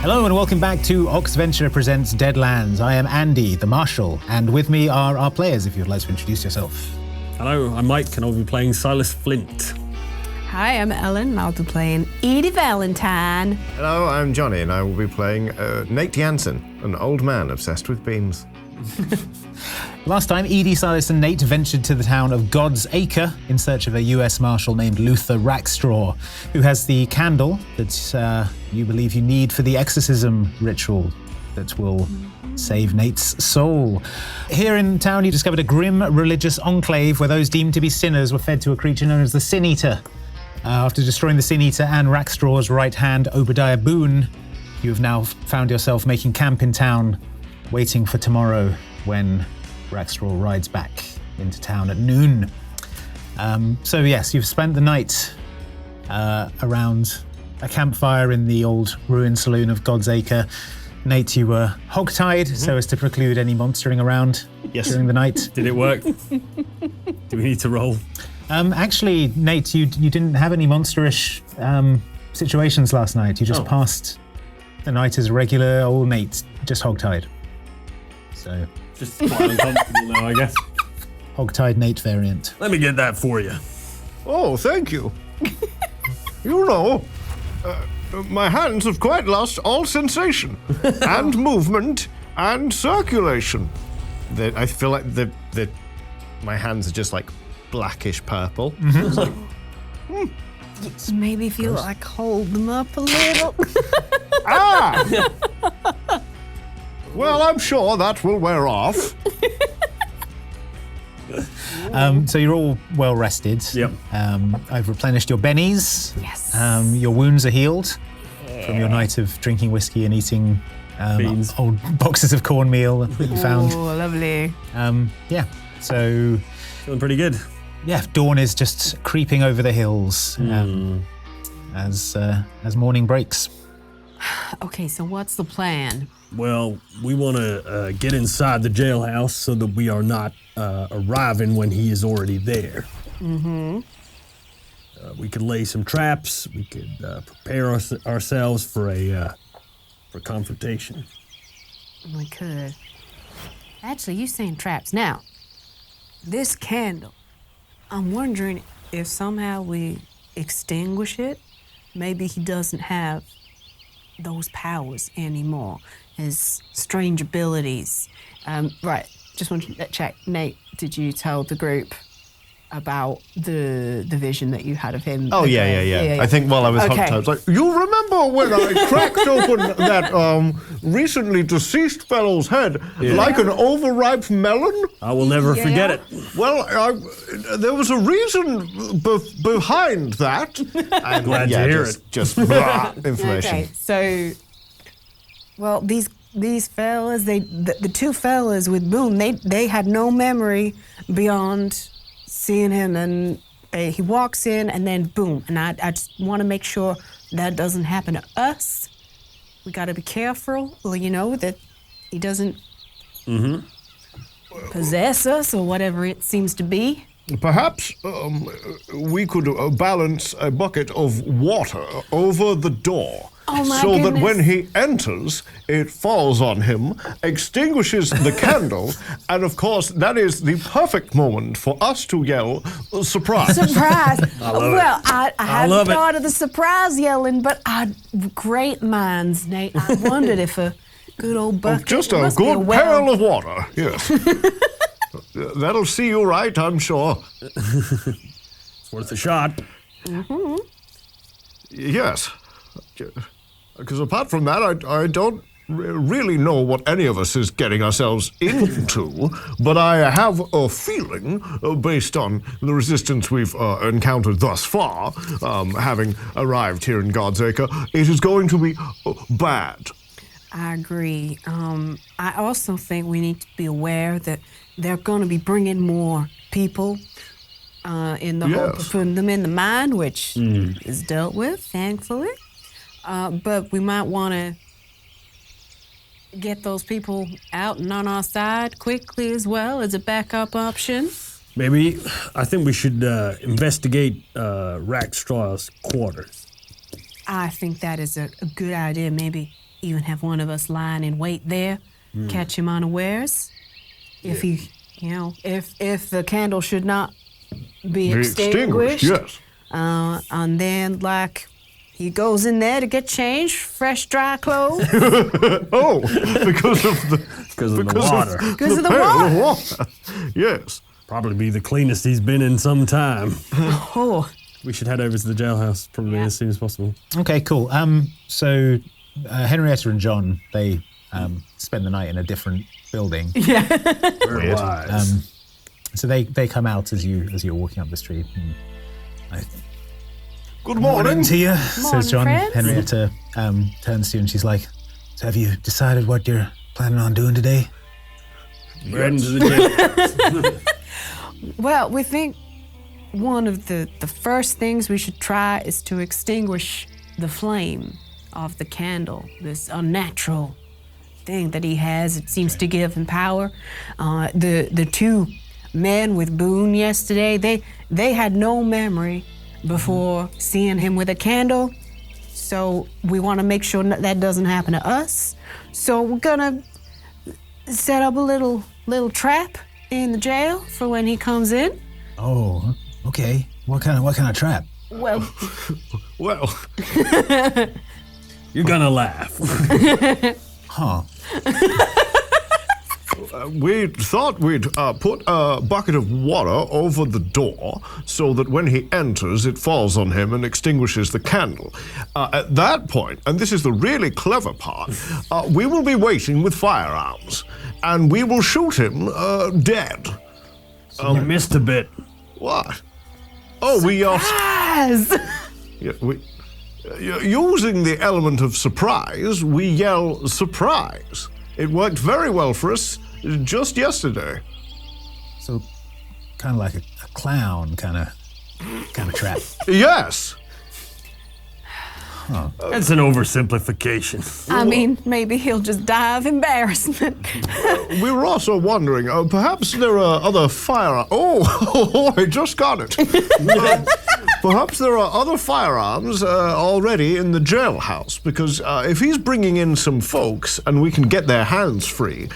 Hello and welcome back to Oxventure presents Deadlands. I am Andy, the Marshal, and with me are our players, if you'd like to introduce yourself. Hello, I'm Mike, and I'll be playing Silas Flint. Hi, I'm Ellen, and I'll be playing Edie Valentine. Hello, I'm Johnny, and I will be playing Nate Jansen, an old man obsessed with beans. Last time, Edie, Silas and Nate ventured to the town of God's Acre in search of a US Marshal named Marshal Rackstraw, who has the candle that you believe you need for the exorcism ritual that will save Nate's soul. Here in town, you discovered a grim religious enclave where those deemed to be sinners were fed to a creature known as the Sin Eater. After destroying the Sin Eater and Rackstraw's right hand, Obadiah Boone, you have now found yourself making camp in town, waiting for tomorrow when Rackstraw rides back into town at noon. So yes, you've spent the night around a campfire in the old ruined saloon of God's Acre. Nate, you were hogtied so as to preclude any monstering around during the night. Did it work? Do we need to roll? Actually, Nate, you didn't have any monsterish situations last night. You just passed the night as regular old Nate, just hogtied. So Just quite uncomfortable now, I guess. hogtied Nate variant. Let me get that for you. Oh, thank you. You know, my hands have quite lost all sensation, and movement, and circulation. I feel like my hands are just like blackish purple. It's like, Maybe if you like hold them up a little. ah! Well, I'm sure that will wear off. So you're all well rested. Yep. I've replenished your bennies. Yes. Your wounds are healed from your night of drinking whiskey and eating Beans. old boxes of cornmeal that you found. Oh, lovely. Yeah. So Feeling pretty good. yeah, dawn is just creeping over the hills as morning breaks. Okay, so what's the plan? Well, we want to get inside the jailhouse so that we are not arriving when he is already there. Mm-hmm. We could lay some traps. We could prepare ourselves for confrontation. We could. Actually, you saying traps. Now, this candle, I'm wondering if somehow we extinguish it. Maybe he doesn't have those powers anymore, his strange abilities. Right, just wanted to check. Nate, did you tell the group about the vision that you had of him? Oh, yeah. I think while I was hogtied, I was like, you remember when I cracked open that recently deceased fellow's head like an overripe melon? I will never forget it. Well, there was a reason behind that. I'm glad to hear it. Just blah, information. Okay, so, well, these fellas, the two fellas with Boone, they had no memory beyond seeing him, and he walks in, and then boom. And I just want to make sure that doesn't happen to us. We got to be careful, that he doesn't possess us or whatever it seems to be. Perhaps we could balance a bucket of water over the door. Oh my so goodness. that when he enters, it falls on him, extinguishes the candle, and of course, that is the perfect moment for us to yell, surprise. Surprise! love I hadn't thought of the surprise yelling, but great minds, Nate. I wondered if a good old bucket Just a must be good pail of water, yes. That'll see you right, I'm sure. It's worth a shot. Mm-hmm. Yes. Because apart from that, I don't really know what any of us is getting ourselves into, but I have a feeling, based on the resistance we've encountered thus far, having arrived here in God's Acre, it is going to be bad. I agree. I also think we need to be aware that they're going to be bringing more people in the hope of putting them in the mine, which is dealt with, thankfully. But we might want to get those people out and on our side quickly as well as a backup option. Maybe, I think we should investigate Rackstraw's quarters. I think that is a good idea. Maybe even have one of us lying in wait there, catch him unawares. If he, if the candle should not be extinguished. Yes. And then, he goes in there to get changed, fresh, dry clothes. Oh, because of the water. Because of the pail water. of water. Yes. Probably be the cleanest he's been in some time. Oh, We should head over to the jailhouse probably as soon as possible. Okay, cool. So Henrietta and John, they spend the night in a different building. Very wise. So they come out as you're walking up the street. And Good morning. to you, says John. friends. Henrietta turns to you and she's like, "So have you decided what you're planning on doing today?" We're heading to the jail. well, we think one of the first things we should try is to extinguish the flame of the candle, this unnatural thing that he has. It seems to give him power. The two men with Boone yesterday, they had no memory before seeing him with a candle. So we want to make sure that doesn't happen to us. So we're gonna set up a little trap in the jail for when he comes in. Oh, okay. What kind of trap? Well, Well, You're gonna laugh. Huh. we thought we'd put a bucket of water over the door so that when he enters, it falls on him and extinguishes the candle. At that point, and this is the really clever part, we will be waiting with firearms, and we will shoot him dead. You missed a bit. What? Oh, we are. yes. Yeah, using the element of surprise, we yell surprise. It worked very well for us just yesterday. So kind of like a clown kind of trap. Yes. That's an oversimplification. I mean, maybe he'll just die of embarrassment. We were also wondering, perhaps there are other firearms. Oh, I just got it. Perhaps there are other firearms already in the jailhouse, because if he's bringing in some folks and we can get their hands free,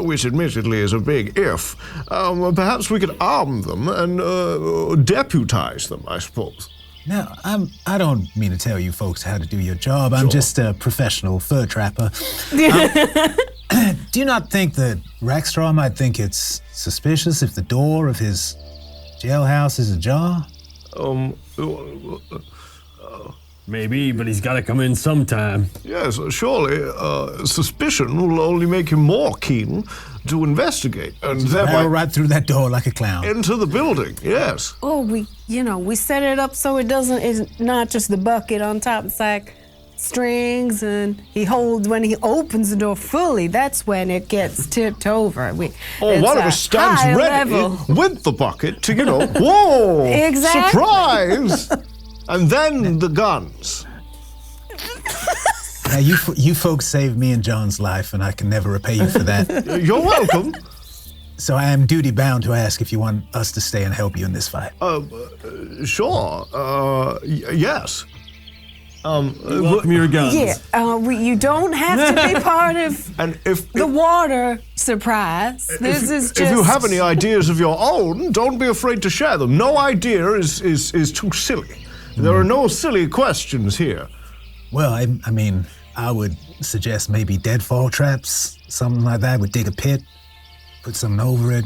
which admittedly is a big if, perhaps we could arm them and deputize them, I suppose. Now, I don't mean to tell you folks how to do your job. I'm just a professional fur trapper. Do you not think that Rackstraw might think it's suspicious if the door of his jailhouse is ajar? Maybe, but he's got to come in sometime. Yes, surely suspicion will only make him more keen to investigate and thereby Barrel right through that door like a clown. into the building. Yes. Oh, we set it up so it's not just the bucket on top. It's like strings, and when he opens the door fully, that's when it gets tipped over. Or one of us stands ready with the bucket to, whoa! Exactly. Surprise! And then the guns. Now, you folks saved me and John's life, and I can never repay you for that. You're welcome. So I am duty-bound to ask if you want us to stay and help you in this fight. Sure. Yes. Welcome your guns. Yeah, you don't have to be part of And if the water surprise. This is just. if you have any ideas of your own, don't be afraid to share them. No idea is too silly. There are no silly questions here. Well, I mean, I would suggest maybe deadfall traps, something like that. Would dig a pit, put something over it.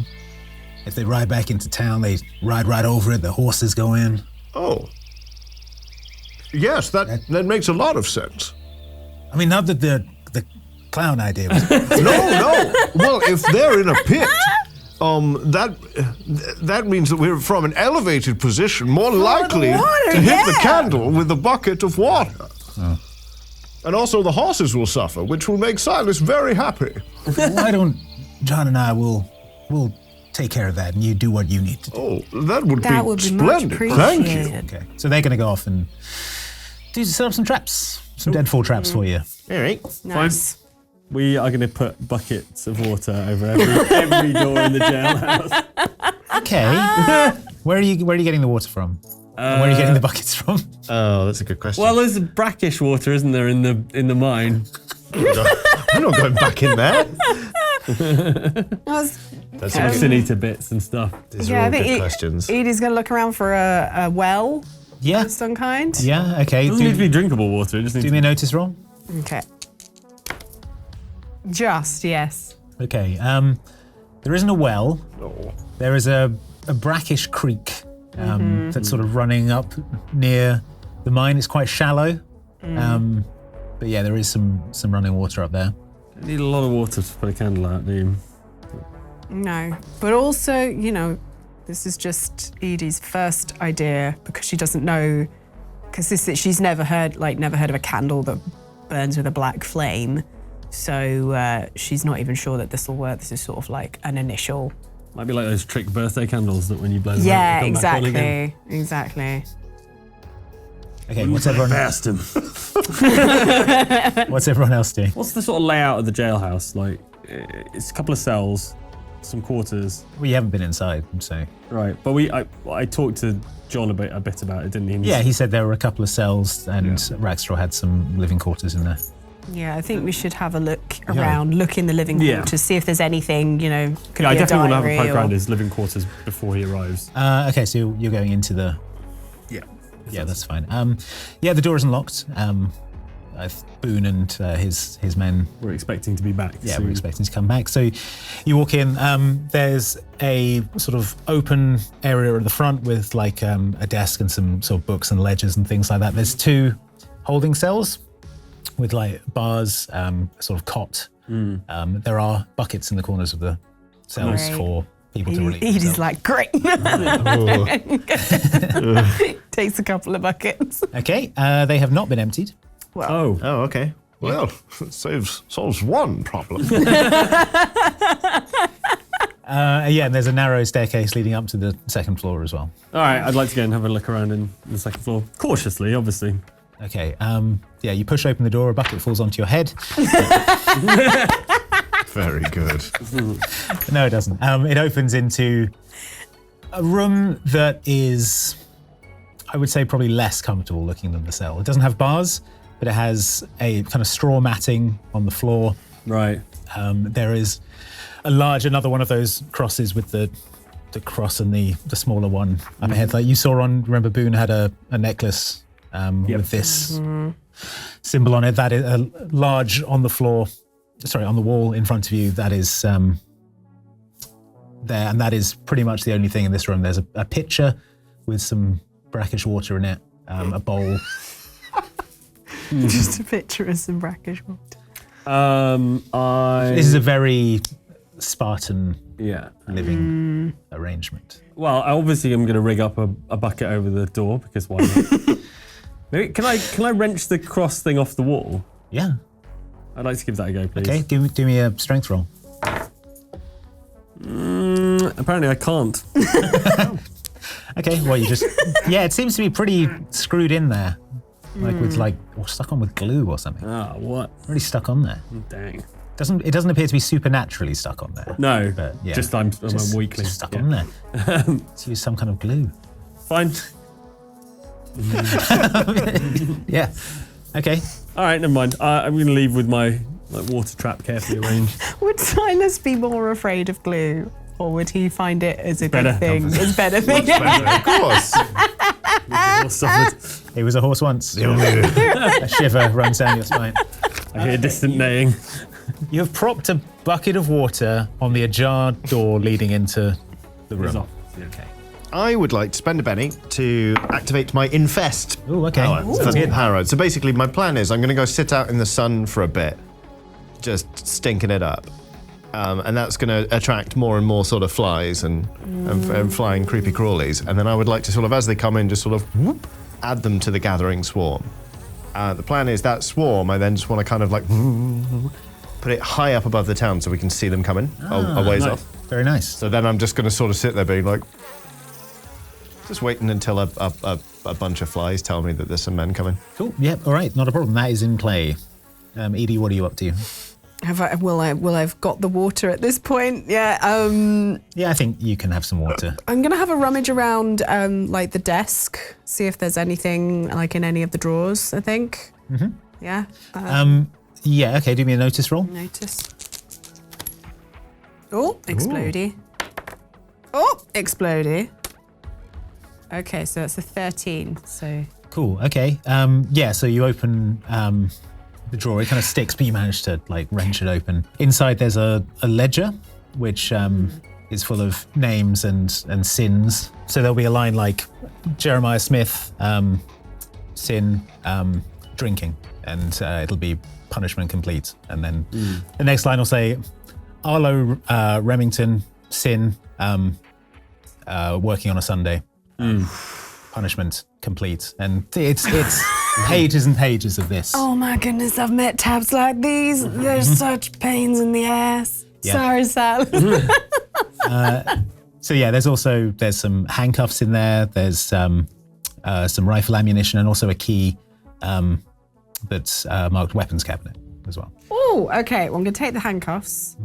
If they ride back into town, they ride right over it. The horses go in. Oh. Yes, that makes a lot of sense. I mean, not that the clown idea was. No. Well, if they're in a pit, that means that we're from an elevated position, more likely to hit the candle with a bucket of water. Oh. And also the horses will suffer, which will make Silas very happy. Why don't John and I will take care of that, and you do what you need to do. Oh, that would That be would be splendid. much Thank you. appreciated. Okay, so they're going to go off and set up some traps, some deadfall traps for you. All right. Nice. We are going to put buckets of water over every door in the jailhouse. Okay. Where are you getting the water from? And where are you getting the buckets from? Oh, that's a good question. Well, there's brackish water, isn't there, in the mine? I'm not going back in there. That's Some Sinita bits and stuff. These are all good questions. Edie's going to look around for a well Yeah. of some kind. Yeah, okay. It doesn't need to be drinkable water. It just needs Do to me a notice roll. Okay. Just, yes. Okay. There isn't a well. Oh. There is a brackish creek that's sort of running up near the mine. It's quite shallow. But yeah, there is some running water up there. You need a lot of water to put a candle out, do you? No. But also, you know, this is just Edie's first idea because she doesn't know, because she's never heard of a candle that burns with a black flame. So she's not even sure that this will work. This is sort of like an initial. Might be like those trick birthday candles that when you blow them out, Yeah, they come back on again. exactly. Okay, what's everyone else doing? What's the sort of layout of the jailhouse? Like, it's a couple of cells, some quarters. We haven't been inside, so. Right, but I talked to John a bit about it, didn't he? Yeah, he said there were a couple of cells and Rackstraw had some living quarters in there. Yeah, I think we should have a look around, look in the living quarters, see if there's anything, you know, could be I a definitely want to have a diary poke around his living quarters before he arrives. Okay, so you're going into the... Yeah, that's fine. The door isn't locked. Boone and his men... We're expecting to be back Yeah, soon. we're expecting to come back. So you walk in. There's a sort of open area at the front with like a desk and some sort of books and ledgers and things like that. There's 2 holding cells with like bars, sort of cot. There are buckets in the corners of the cells Great. for people to relieve Edie's themselves. like, great. Takes a couple of buckets. Okay, they have not been emptied. Oh, Oh, okay. Well, it solves one problem. And there's a narrow staircase leading up to the second floor as well. all right. I'd like to go and have a look around in the second floor. Cautiously, obviously. Okay, you push open the door, a bucket falls onto your head. Very good. No, it doesn't. It opens into a room that is, I would say, probably less comfortable looking than the cell. It doesn't have bars, but it has a kind of straw matting on the floor. Right. There is another one of those crosses with the cross and the smaller one up ahead. Like you saw remember Boone had a necklace with this symbol on it. That is a large on the wall in front of you. That is there, and that is pretty much the only thing in this room. There's a pitcher with some brackish water in it, a bowl. Just a picture of some brackish water. This is a very Spartan Yeah. living arrangement. Well, obviously I'm going to rig up a bucket over the door because why not? Maybe, can I wrench the cross thing off the wall? Yeah. I'd like to give that a go, please. Okay, do me a strength roll. Apparently I can't. Okay, well you just... Yeah, it seems to be pretty screwed in there. Like with or stuck on with glue or something. Ah, what? Really stuck on there. Dang. It doesn't appear to be supernaturally stuck on there. No, But, yeah. just I'm weakly. Just stuck Yeah. on there. Let's use some kind of glue. Fine. Yeah. Okay. All right, never mind. I'm going to leave with my water trap carefully arranged. Would Silas be more afraid of glue? Or would he find it as a better. good thing? It's better thing. Of course. It was a horse once. A shiver runs down your spine. I hear distant neighing. You have propped a bucket of water on the ajar door leading into the room. Okay. I would like to spend a penny to activate my infest. Ooh, okay. power. Ooh. So that's power. So basically, my plan is I'm going to go sit out in the sun for a bit, just stinking it up. And that's going to attract more and more sort of flies and flying creepy crawlies. And then I would like to sort of, as they come in, just sort of whoop, add them to the gathering swarm. The plan is that swarm, I then just want to kind of like put it high up above the town so we can see them coming a ways nice. off. Very nice. So then I'm just going to sort of sit there being like, just waiting until a bunch of flies tell me that there's some men coming. Cool. Yep. All right. Not a problem. That is in play. Edie, what are you up to? Will I've got the water at this point? Yeah. Yeah, I think you can have some water. I'm gonna have a rummage around, like the desk, see if there's anything like in any of the drawers. I think. Mm-hmm. Yeah. Yeah. Okay. Do me a notice roll. Notice. Oh, explodey. Oh, explodey. Okay, so that's a 13. So. Cool. Okay. Yeah. So you open the drawer. It kind of sticks, but you manage to like wrench it open. Inside, there's a ledger, which is full of names and sins. So there'll be a line like Jeremiah Smith, sin, drinking, and it'll be punishment complete. And then the next line will say Arlo Remington, sin, working on a Sunday. Punishment complete, and it's pages and pages of this. Oh my goodness, I've met tabs like these. They're such pains in the ass. Yeah. Sorry, Sal. So yeah, there's some handcuffs in there. There's some rifle ammunition and also a key that's marked weapons cabinet as well. Oh, okay. Well, I'm gonna take the handcuffs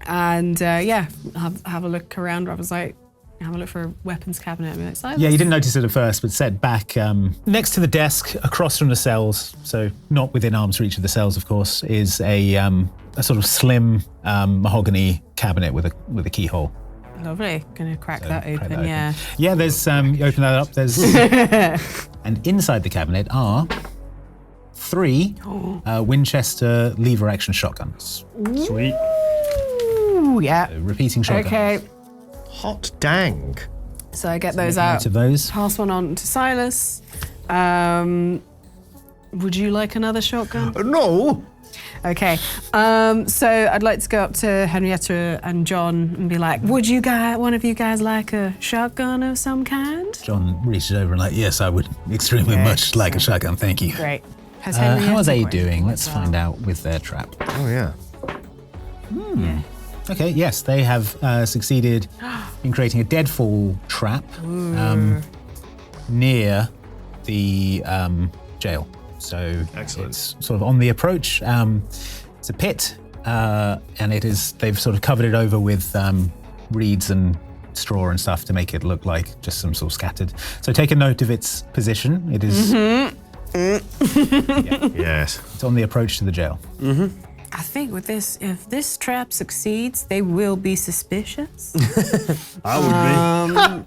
and have a look around. I was like, have a look for a weapons cabinet. I mean, like, Yeah, you didn't notice it at first, but set back next to the desk, across from the cells, so not within arm's reach of the cells, of course, is a sort of slim mahogany cabinet with a keyhole. Lovely. Gonna crack that open. Crack that Yeah. Yeah, there's you open that up. There's and inside the cabinet are 3 Winchester lever action shotguns. Sweet. Ooh, yeah. So repeating shotguns. Okay. Hot dang. So I get those Make out. note of those. Pass one on to Silas. Would you like another shotgun? No. Okay. So I'd like to go up to Henrietta and John and be like, would one of you guys like a shotgun of some kind? John reaches over and like, yes, I would extremely much like a shotgun, thank you. Great. Has How are Henrietta they got doing? anything Let's as well? find out with their trap. Oh yeah. Yeah. Okay, yes, they have succeeded in creating a deadfall trap near the jail. So Excellent. it's sort of on the approach. It's a pit, and they've sort of covered it over with reeds and straw and stuff to make it look like just some sort of scattered. So take a note of its position. It is Yes. it's on the approach to the jail. I think with this, if this trap succeeds, they will be suspicious. I would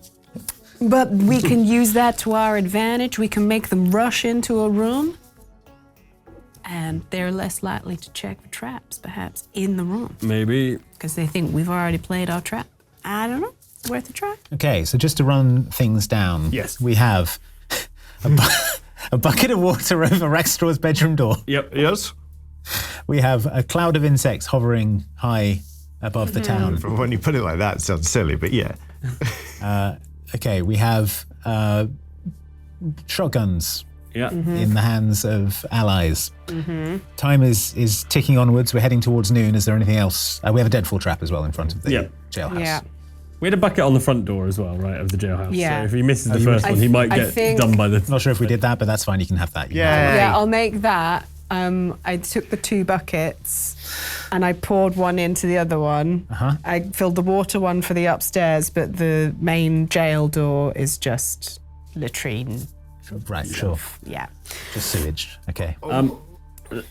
be. But we can use that to our advantage. We can make them rush into a room, and they're less likely to check for traps, perhaps, in the room, Maybe. because they think we've already played our trap. I don't know. Worth a try. Okay, so just to run things down, Yes. we have a bucket of water over Rackstraw's bedroom door. Yep. Yes. We have a cloud of insects hovering high above the town. When you put it like that, it sounds silly, but yeah. Okay, we have shotguns Yeah. in the hands of allies. Time is ticking onwards. We're heading towards noon. Is there anything else? We have a deadfall trap as well in front of the jailhouse. Yeah. We had a bucket on the front door as well, right, of the jailhouse. Yeah. So if he misses the you first would- one, he might I get think- done by the. Not sure if we did that, but that's fine. You can have that. You can have Yeah. Yeah, I'll make that. I took the 2 buckets and I poured one into the other one. I filled the water one for the upstairs, but the main jail door is just latrine. it. Right, sure. Yeah. Just sewage. Okay. And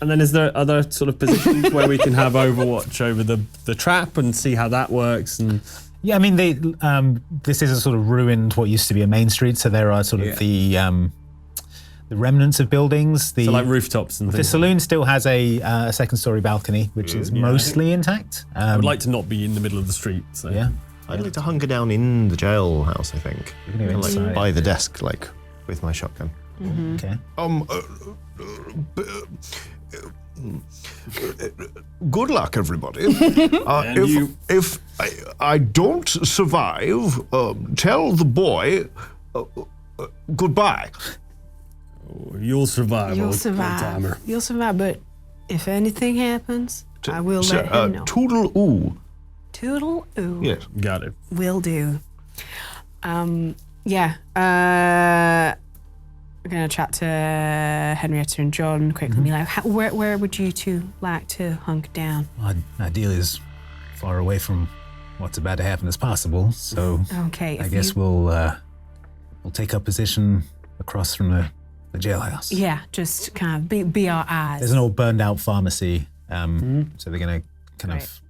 then is there other sort of positions where we can have Overwatch over the trap and see how that works? And Yeah, I mean, this is a sort of ruined what used to be a main street, so there are sort of the remnants of buildings. so like rooftops and The things. saloon still has a second-story balcony, which is mostly intact. I would like to not be in the middle of the street. So. Yeah. I'd like to hunker down in the jailhouse, I think. can do And, inside. like by the desk, like with my shotgun. Okay. Good luck, everybody. you- if I don't survive, tell the boy goodbye. You'll survive. You'll old survive. timer. You'll survive, but if anything happens, I will let him know. Toodle oo. Toodle oo. Yes. Got it. Will do. Yeah. going to chat to Henrietta and John quickly. Be like, where would you two like to hunker down? Our ideal is far away from what's about to happen as possible. So Okay. I guess we'll take up position across from the jailhouse. Yeah, just kind of be our eyes. There's an old burned out pharmacy, so they're going to kind of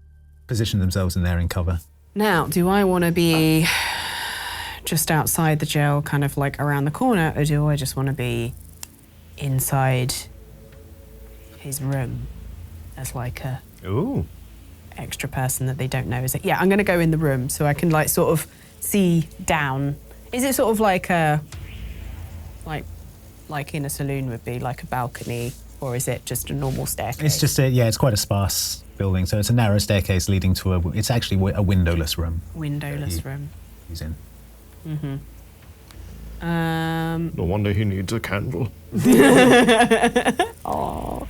position themselves in there in cover. Now, do I want to be just outside the jail, kind of like around the corner, or do I just want to be inside his room as like a extra person that they don't know? Is it? Yeah, I'm going to go in the room so I can like sort of see down. Is it sort of like a like in a saloon would be like a balcony, or is it just a normal staircase? It's just it's quite a sparse building, so it's a narrow staircase leading to it's actually a windowless room. Windowless room. He's in. No wonder he needs a candle.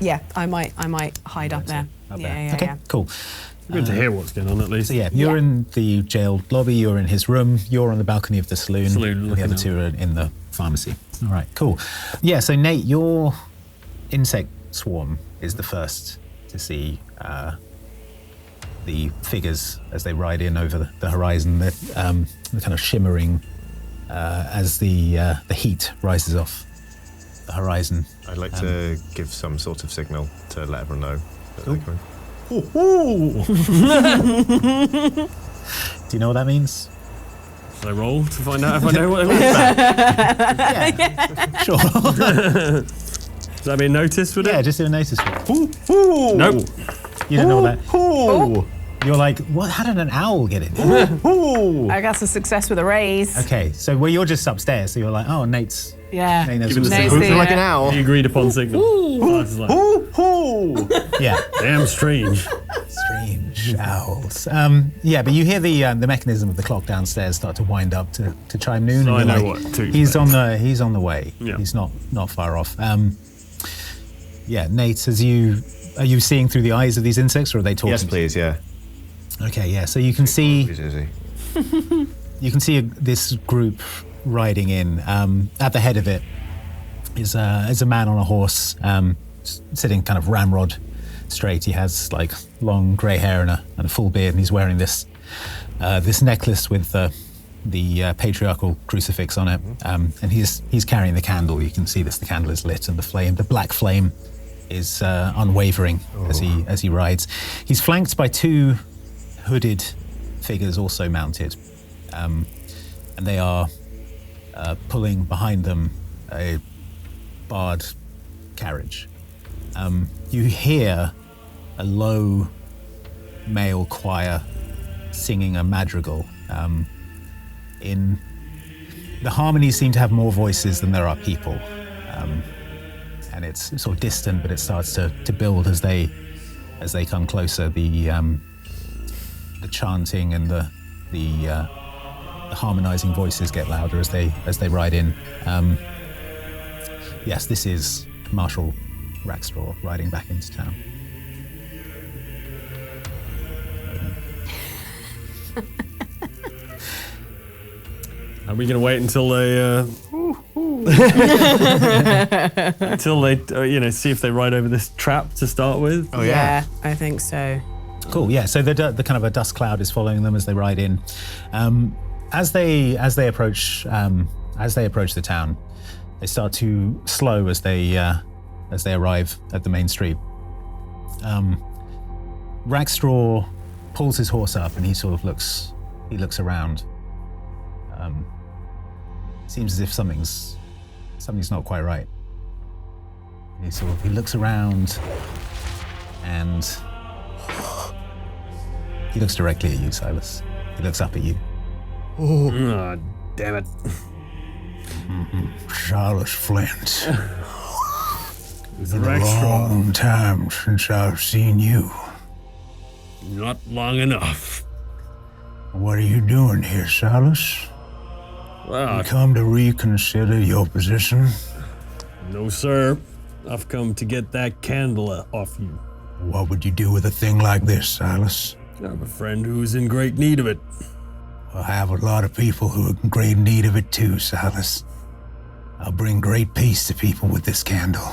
Yeah, I might hide up there. Yeah, okay, cool. Good to hear what's going on at least. So you're in the jail lobby, you're in his room, you're on the balcony of the saloon, and the other two are in the pharmacy. All right, cool. Yeah, so Nate, your insect swarm is the first to see the figures as they ride in over the horizon. They're kind of shimmering as the heat rises off the horizon. I'd like to give some sort of signal to let everyone know that they're coming. Do you know what that means? Should I roll to find out if I know what it means? Yeah, sure. Does that mean notice with it? Yeah, just do a notice. Nope. You don't know what that. You're like, what? How did an owl get in? I got some success with a raise. Okay, so you're just upstairs, so you're like, oh, Nate's. Yeah. Nate knows Give it what's a going signal. on. Like an owl. The agreed upon signal. Oh, it's like, Yeah, damn strange. strange owls. Yeah, but you hear the mechanism of the clock downstairs start to wind up to chime noon. So and I you're know like, what to he's expect. he's on the way. Yeah. He's not far off. Yeah, Nate, are you seeing through the eyes of these insects, or are they talking? Yes, please, yeah. Okay, yeah. So you can see. Who's Izzy? You can see this group riding in. At the head of it is a man on a horse, sitting kind of ramrod straight. He has like long grey hair and a full beard, and he's wearing this necklace with the patriarchal crucifix on it. And he's carrying the candle. You can see this. The candle is lit, and the black flame is unwavering as he rides. He's flanked by two hooded figures also mounted, and they are pulling behind them a barred carriage. You hear a low male choir singing a madrigal. In the harmonies seem to have more voices than there are people, and it's sort of distant, but it starts to build as they come closer. The chanting and the harmonizing voices get louder as they ride in. Yes, this is Marshal Rackstraw riding back into town. Are we going to wait until they, see if they ride over this trap to start with? Oh, yeah. I think so. Cool. Yeah. So the kind of a dust cloud is following them as they ride in. As they approach the town, they start to slow as they arrive at the main street. Rackstraw pulls his horse up and he sort of looks around. Seems as if something's not quite right. He looks around and he looks directly at you, Silas. He looks up at you. Oh, damn it. Silas Flint. It's a Been a Rackstraw. long time since I've seen you. Not long enough. What are you doing here, Silas? Well, You come to reconsider your position? no, sir. I've come to get that candle off you. What would you do with a thing like this, Silas? I have a friend who's in great need of it. I have a lot of people who are in great need of it too, Silas. I'll bring great peace to people with this candle.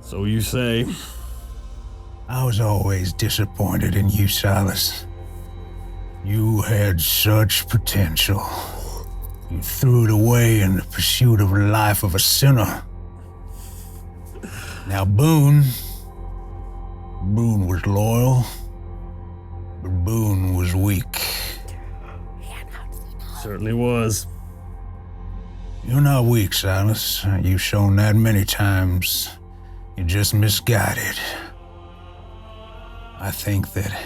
So you say. I was always disappointed in you, Silas. You had such potential. You threw it away in the pursuit of the life of a sinner. Now Boone was loyal, but Boone was weak. Certainly was. You're not weak, Silas. You've shown that many times. You're just misguided. I think that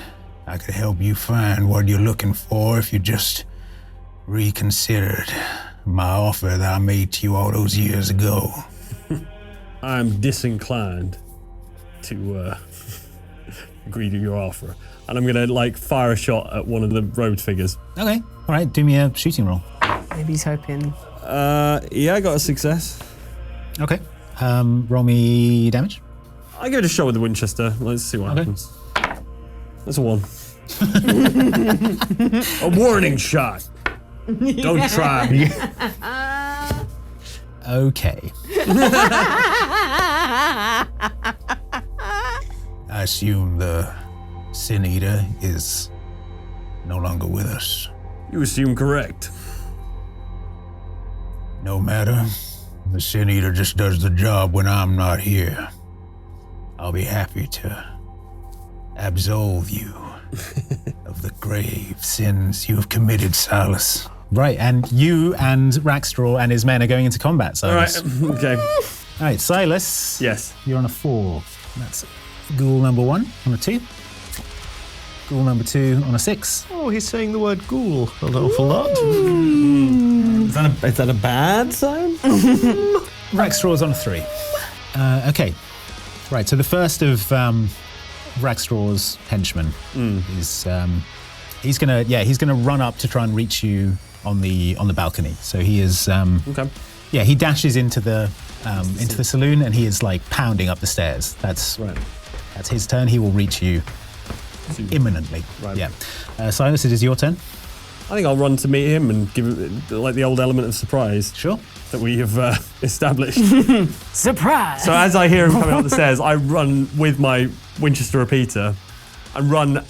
I could help you find what you're looking for if you just reconsidered my offer that I made to you all those years ago. I'm disinclined to agree to your offer. And I'm gonna fire a shot at one of the robed figures. Okay. All right. Do me a shooting roll. Maybe he's hoping. Yeah, I got a success. Okay. Roll me damage. I give it a shot with the Winchester. Let's see what happens. That's a 1. A warning shot. Don't try me. Okay. I assume the Sin Eater is no longer with us. You assume correct. No matter. The Sin Eater just does the job when I'm not here. I'll be happy to absolve you of the grave sins you have committed, Silas. Right, and you and Rackstraw and his men are going into combat, Silas. All right, okay. All right, Silas. Yes. You're on a 4. That's ghoul number 1 on a 2. Ghoul number 2 on a 6. Oh, he's saying the word ghoul an awful lot. Is that a bad sign? Rackstraw's on a 3. Okay. Right, so the first of Rackstraw's henchmen is he's gonna run up to try and reach you on the balcony. So he is Okay. yeah, he dashes into the saloon and he is pounding up the stairs. That's his turn. He will reach you imminently. Right. Yeah. Silas, it is your turn. I think I'll run to meet him and give him the old element of surprise Sure. that we have established. Surprise! So as I hear him coming up the stairs, I run with my Winchester repeater and run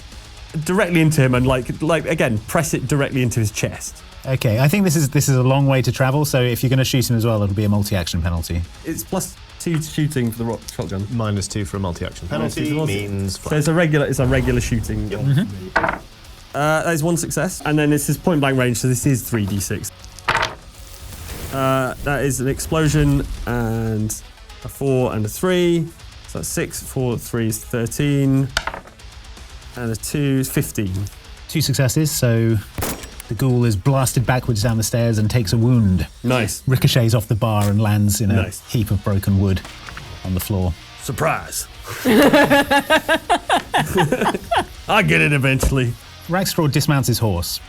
directly into him and again press it directly into his chest. Okay, I think this is a long way to travel, so if you're going to shoot him as well, it'll be a multi-action penalty. It's +2 to shooting for the shotgun. -2 for a multi-action penalty means So flat. it's a regular shooting. That is 1 success, and then this is point blank range, so this is 3d6. That is an explosion and a 4 and a 3. So that's 6, 4, 3 is 13, and a 2 is 15. 2 successes, so the ghoul is blasted backwards down the stairs and takes a wound. Nice. Ricochets off the bar and lands in a Nice. heap of broken wood on the floor. Surprise. I get it eventually. Rackstraw dismounts his horse,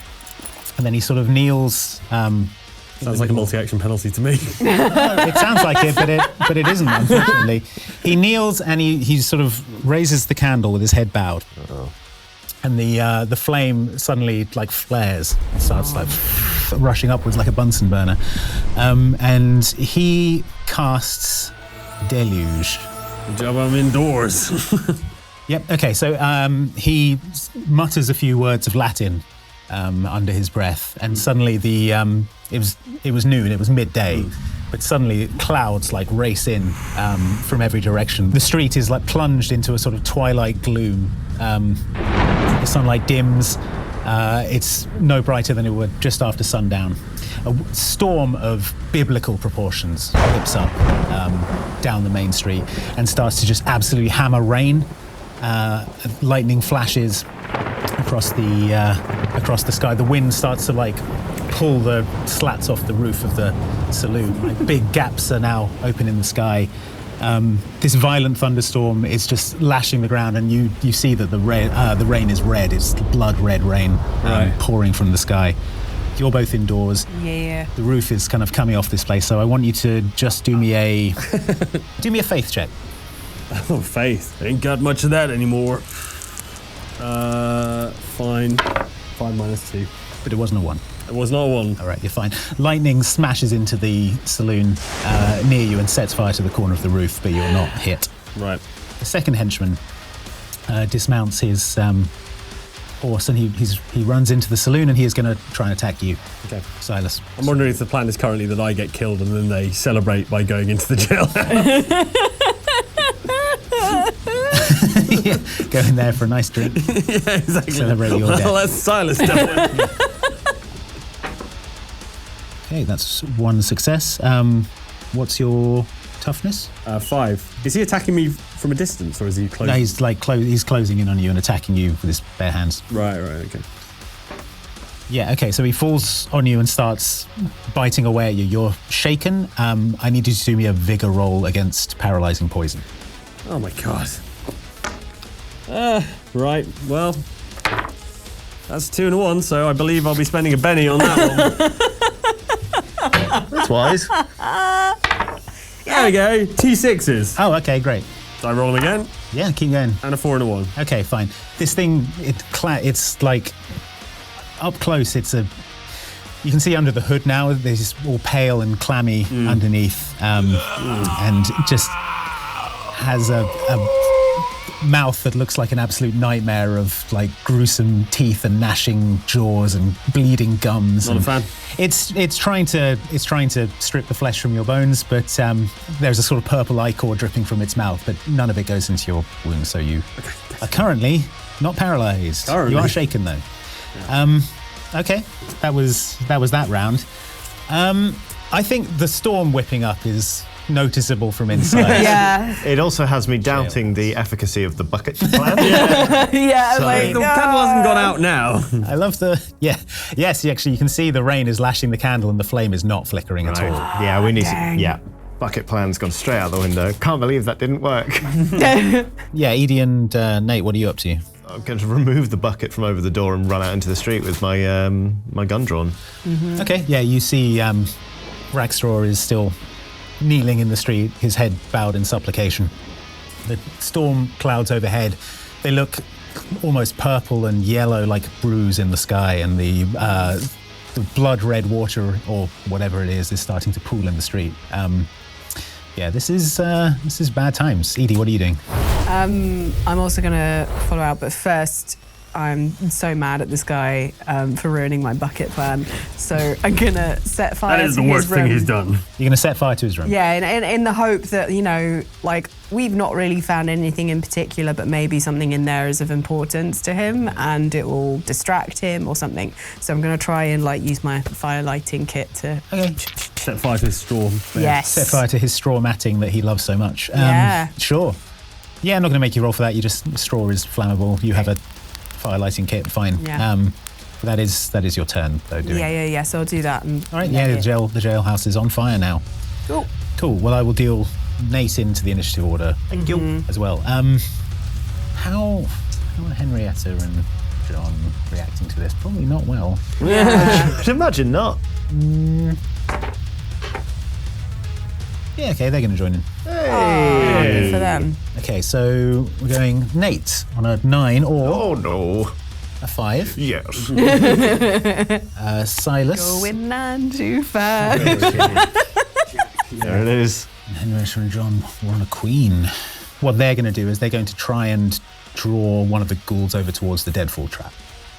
and then he sort of kneels. Sounds like a multi-action penalty to me. It sounds like it, but it isn't, unfortunately. He kneels and he sort of raises the candle with his head bowed. And the flame suddenly flares, starts rushing upwards like a Bunsen burner, and he casts Deluge. Good job I'm indoors. Yep. Okay. So he mutters a few words of Latin under his breath, and suddenly it was noon. It was midday, but suddenly clouds race in from every direction. The street is plunged into a sort of twilight gloom. The sunlight dims. It's no brighter than it would just after sundown. A storm of biblical proportions whips up down the main street and starts to just absolutely hammer rain. Lightning flashes across the sky. The wind starts to pull the slats off the roof of the saloon. Big gaps are now open in the sky. This violent thunderstorm is just lashing the ground, and you see that the rain is red. It's blood red rain pouring from the sky. You're both indoors. Yeah. The roof is kind of coming off this place, so I want you to just do me a faith check. Oh, faith. Ain't got much of that anymore. Fine. 5 minus 2. But it wasn't a 1. It was not a 1. All right, you're fine. Lightning smashes into the saloon near you and sets fire to the corner of the roof, but you're not hit. Right. The second henchman dismounts his horse and he runs into the saloon and he is going to try and attack you. Okay. Silas. I'm wondering if the plan is currently that I get killed and then they celebrate by going into the jail. Yeah, go in there for a nice drink. Yeah, exactly. Celebrate your death. Well, that's Silas. Definitely. Okay, that's one success. What's your toughness? 5. Is he attacking me from a distance or is he close? No, he's like he's closing in on you and attacking you with his bare hands. Right, okay. Yeah, okay, so he falls on you and starts biting away at you. You're shaken. I need you to do me a vigor roll against paralyzing poison. Oh my god. Right, well, that's 2 and a 1, so I believe I'll be spending a penny on that one. That's wise. There we go, 2 6s. Oh, okay, great. So I roll them again, Yeah, keep going. and a 4 and a 1. Okay, fine. This thing, it's like up close. You can see under the hood now. There's all pale and clammy underneath, and just has a mouth that looks like an absolute nightmare of like gruesome teeth and gnashing jaws and bleeding gums. Not a fan. It's trying to strip the flesh from your bones, but there's a sort of purple ichor dripping from its mouth, but none of it goes into your wound. So you are currently not paralyzed. Currently. You are shaken though. Yeah. Okay, that was that round. I think the storm whipping up is noticeable from inside. Yeah. It also has me doubting the efficacy of the bucket plan. Yeah, So- like, The candle hasn't gone out now. I love yes, actually you can see the rain is lashing the candle and the flame is not flickering at all. Yeah, we need Dang. to. Yeah, bucket plan's gone straight out the window. Can't believe that didn't work. Yeah, Edie and Nate, what are you up to? I'm going to remove the bucket from over the door and run out into the street with my my gun drawn. Okay, yeah, you see Rackstraw is still kneeling in the street, his head bowed in supplication. The storm clouds overhead, they look almost purple and yellow like bruise in the sky, and the blood red water or whatever it is starting to pool in the street. Yeah, this is bad times. Edie, what are you doing? I'm also going to follow out, but first, I'm so mad at this guy for ruining my bucket plan. So I'm going to set fire That is to the his worst thing room. he's done. You're going to set fire to his room? Yeah, in the hope that, like, we've not really found anything in particular, but maybe something in there is of importance to him and it will distract him or something. So I'm going to try and, like, use my fire lighting kit to... Okay. Set fire to his straw. Yes. Set fire to his straw matting that he loves so much. Yeah. Sure. Yeah, I'm not going to make you roll for that. Straw is flammable. You have a fire lighting kit, fine. Yeah. That is your turn, though. Yeah. So I'll do that. And All right. Yeah, the jailhouse is on fire now. Cool. Well, I will deal Nate into the initiative order. Thank you as well. How are Henrietta and John reacting to this? Probably not well. I'd imagine not. Yeah. Okay, they're going to join in. Good for them. Okay, so we're going Nate on a 9 or Oh no. a 5. Yes. Silas. Going 9 to 5. There it is. Henrietta and John were on a queen. What they're going to do is they're going to try and draw one of the ghouls over towards the deadfall trap.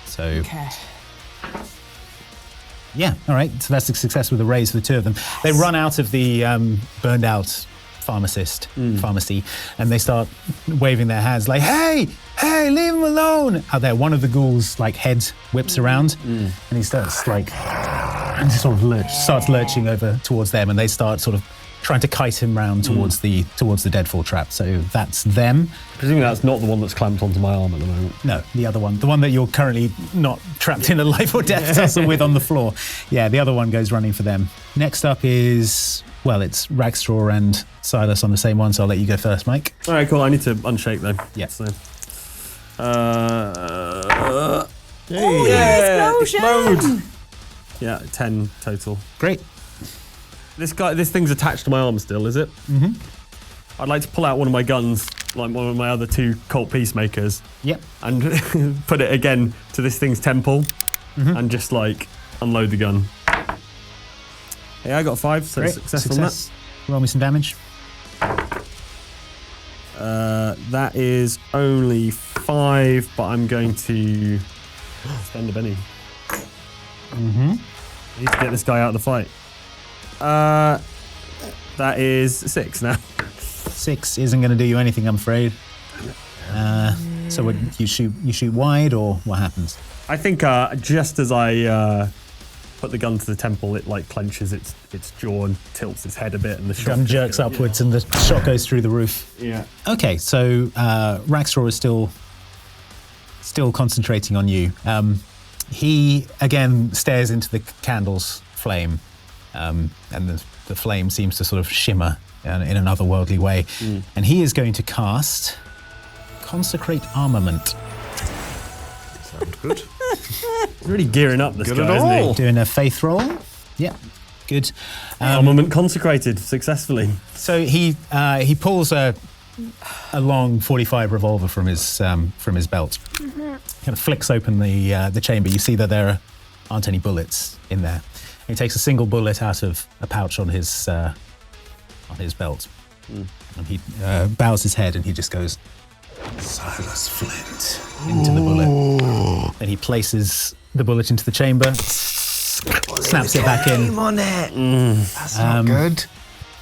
So, Okay. yeah, all right. So that's a success with a raise for the two of them. They run out of the burned out pharmacy, and they start waving their hands like, hey, leave him alone. Out there, one of the ghouls' like head whips around, and he starts like, and he sort of starts lurching over towards them, and they start sort of trying to kite him round towards the deadfall trap. So that's them. Presumably that's not the one that's clamped onto my arm at the moment. No, the other one. The one that you're currently not trapped in a life or death tussle with on the floor. Yeah, the other one goes running for them. Next up is, well, it's Rackstraw and Silas on the same one, so I'll let you go first, Mike. All right, cool. I need to unshake though. Yeah. So, Explosion! yeah, 10 total. Great. This thing's attached to my arm still, is it? Mm-hmm. I'd like to pull out one of my guns, like one of my other 2 cult peacemakers, Yep. and put it again to this thing's temple, and just like unload the gun. Yeah, I got 5, so Great. success on that. Roll me some damage. That is only 5, but I'm going to spend a penny. I need to get this guy out of the fight. That is 6 now. 6 isn't going to do you anything, I'm afraid. So what, you shoot wide, or what happens? I think just as I put the gun to the temple, it like clenches its jaw and tilts its head a bit, and the shot Gun jerks upwards, and the shot goes through the roof. Yeah. Okay, so Rackstraw is still concentrating on you. He again stares into the candle's flame, and the flame seems to sort of shimmer in an otherworldly way. And he is going to cast Consecrate Armament. Sounds good. He's really gearing up, this Good guy, at isn't all. he? Doing a faith roll. Yeah, good. Armament consecrated successfully. So he pulls a long .45 revolver from his belt. Kind of flicks open the chamber. You see that there aren't any bullets in there. He takes a single bullet out of a pouch on his belt, and he bows his head and he just goes, Silas Flint, into the bullet. Then he places the bullet into the chamber, snaps it back in. on it. That's not good.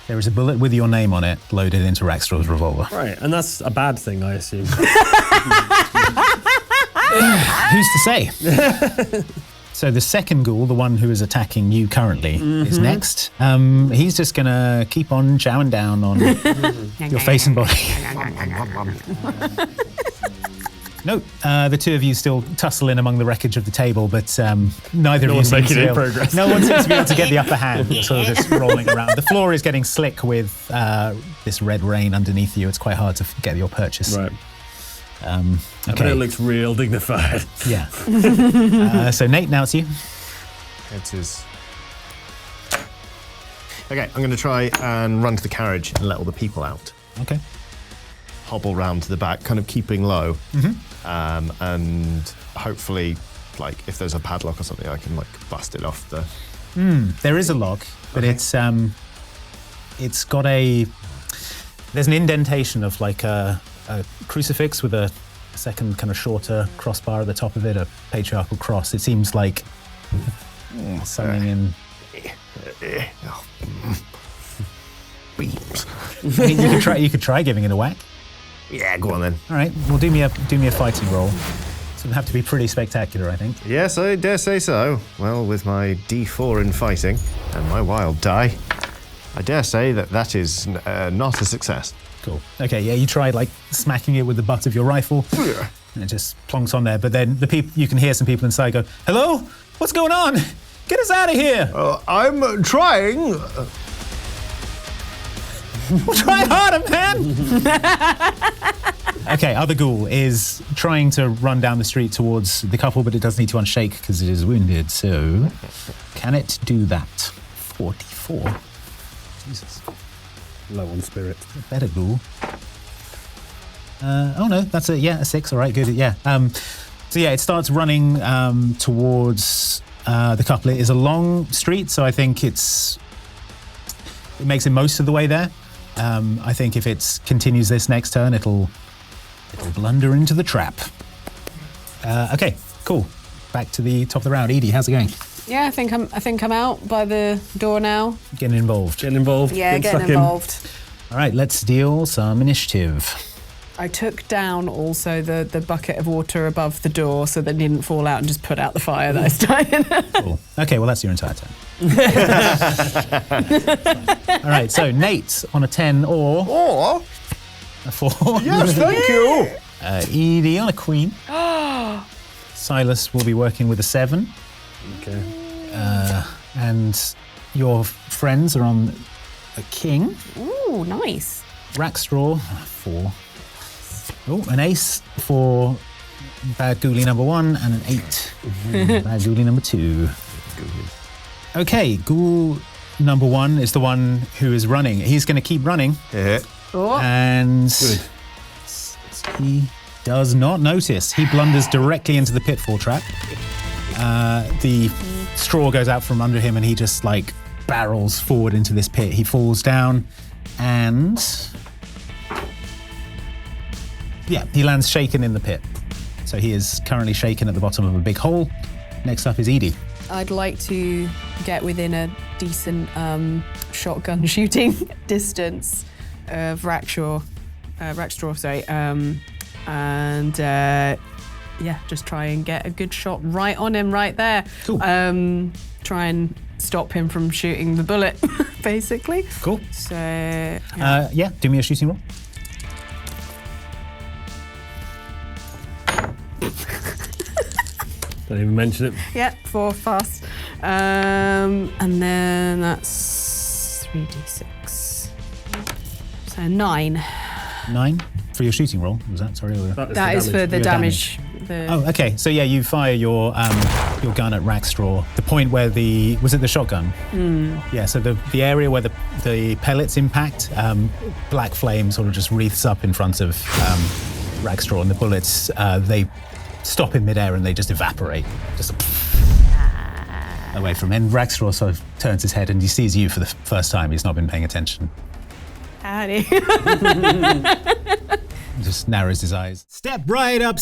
There is a bullet with your name on it loaded into Rackstraw's revolver. Right, and that's a bad thing, I assume. Who's to say? So the second ghoul, the one who is attacking you currently, is next. He's just going to keep on chowing down on your face and body. Nope, the two of you still tussle in among the wreckage of the table, but neither of you one's seems making to be any able, progress. No one seems to be able to get the upper hand. You're sort of just rolling around. The floor is getting slick with this red rain underneath you. It's quite hard to get your purchase. Right. Okay. It looks real dignified. Yeah. So Nate, now it's you. It is. Okay, I'm going to try and run to the carriage and let all the people out. Okay. Hobble round to the back, kind of keeping low. And hopefully, like, if there's a padlock or something, I can, like, bust it off the... There is a lock, but it's got a... There's an indentation of, like, a crucifix with a second kind of shorter crossbar at the top of it, a patriarchal cross. It seems like something in... beams. I mean, you could try giving it a whack. Yeah, go on then. All right, well, do me a fighting roll. It's gonna have to be pretty spectacular, I think. Yes, I dare say so. Well, with my D4 in fighting and my wild die, I dare say that is not a success. Cool. Okay, yeah, you tried like smacking it with the butt of your rifle, and it just plonks on there. But then you can hear some people inside go, "Hello, what's going on? Get us out of here!" I'm trying. We'll try harder, man. Okay, other ghoul is trying to run down the street towards the couple, but it does need to unshake because it is wounded. So, can it do that? 44. Jesus. Low on spirit. Better ghoul. Oh no, that's a 6. All right, good. Yeah. So yeah, it starts running towards the couple. It is a long street, so I think it makes it most of the way there. I think if it continues this next turn, it'll blunder into the trap. Okay, cool. Back to the top of the round. Edie, how's it going? Yeah, I think I'm out by the door now. Getting involved. Getting involved. Yeah, getting getting stuck in. involved. All right, let's deal some initiative. I took down also the bucket of water above the door so that it didn't fall out and just put out the fire that I started. Cool. Okay, well, that's your entire turn. All right, so Nate on a 10 or Or, a 4. yes, thank you. Edie on a queen. Silas will be working with a 7. Okay. And your friends are on a king. Ooh, nice. Rackstraw, 4. Oh, an ace for bad ghoulie number 1 and an 8 bad ghoulie number 2. Okay, ghoul number 1 is the one who is running. He's going to keep running. Yeah. Oh. And he does not notice. He blunders directly into the pitfall trap. The straw goes out from under him and he just like barrels forward into this pit. He falls down and he lands shaken in the pit. So he is currently shaken at the bottom of a big hole. Next up is Edie. I'd like to get within a decent shotgun shooting distance of Rackstraw, and just try and get a good shot right on him right there. Cool. Try and stop him from shooting the bullet, basically. Cool. So, do me a shooting roll. Don't even mention it. Yeah, 4 fast. And then that's 3d6. So 9. 9 for your shooting roll. Was that? Sorry. That is for the damage. Oh, okay. So yeah, you fire your gun at Rackstraw. The point where was it the shotgun? Yeah. So the area where the pellets impact, black flame sort of just wreaths up in front of Rackstraw, and the bullets they stop in midair and they just evaporate, just away from him. And Rackstraw sort of turns his head and he sees you for the first time. He's not been paying attention. Howdy. Just narrows his eyes. Step right up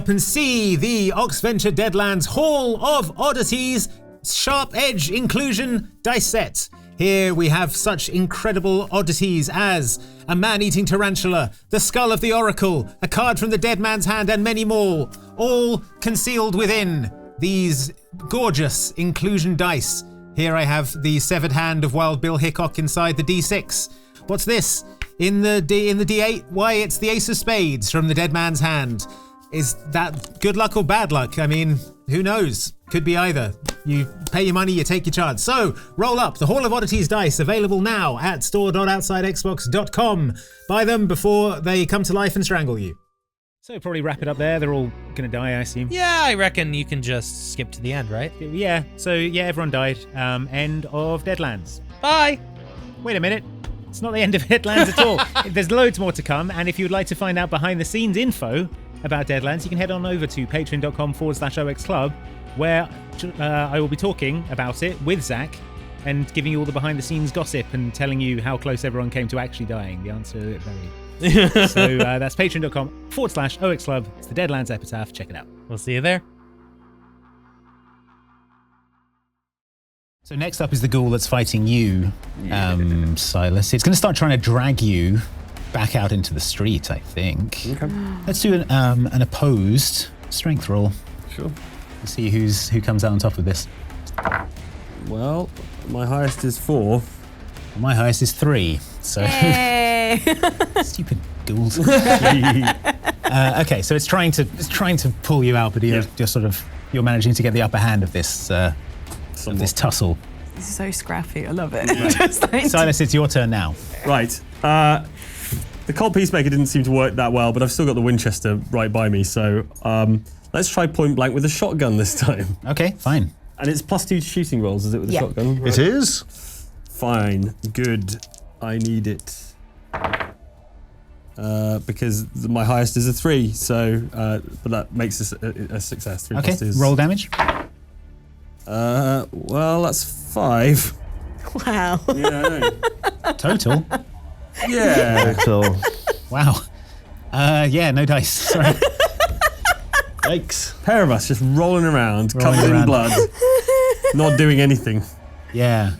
and see the Oxventure Deadlands Hall of Oddities Sharp Edge Inclusion Dice Set. Here we have such incredible oddities as a man-eating tarantula, the skull of the oracle, a card from the dead man's hand, and many more, all concealed within these gorgeous inclusion dice. Here I have the severed hand of Wild Bill Hickok inside the D6. What's this? In the D8? Why, it's the Ace of Spades from the dead man's hand. Is that good luck or bad luck? I mean, who knows? Could be either. You pay your money, you take your chance. So, roll up the Hall of Oddities dice, available now at store.outsidexbox.com. Buy them before they come to life and strangle you. So probably wrap it up there. They're all going to die, I assume. Yeah, I reckon you can just skip to the end, right? Yeah, so yeah, everyone died. End of Deadlands. Bye! Wait a minute. It's not the end of Deadlands at all. There's loads more to come, and if you'd like to find out behind-the-scenes info about Deadlands, you can head on over to patreon.com/OXClub, where I will be talking about it with Zach and giving you all the behind-the-scenes gossip and telling you how close everyone came to actually dying. The answer is very... So that's patreon.com/OXClub. It's the Deadlands Epitaph. Check it out. We'll see you there. So next up is the ghoul that's fighting you, Silas. It's going to start trying to drag you back out into the street, I think. Okay. Let's do an opposed strength roll. Sure. Let's see who comes out on top of this. Well, my highest is 4. My highest is 3. So stupid ghouls. Okay, so it's trying to pull you out, but you're managing to get the upper hand of this tussle. This is so scrappy. I love it. Right. Silas, it's your turn now. Right. The Cold Peacemaker didn't seem to work that well, but I've still got the Winchester right by me, so let's try point blank with a shotgun this time. Okay, fine. And it's +2 shooting rolls, is it, with a shotgun? Right. It is. Fine. Good. I need it. Because my highest is a 3, so but that makes a success. 3 okay, is... roll damage. Well, that's 5. Wow. Yeah, Total? Yeah. Total. Wow. No dice. Sorry. Yikes. Pair of us just rolling around, covered in blood, not doing anything. Yeah.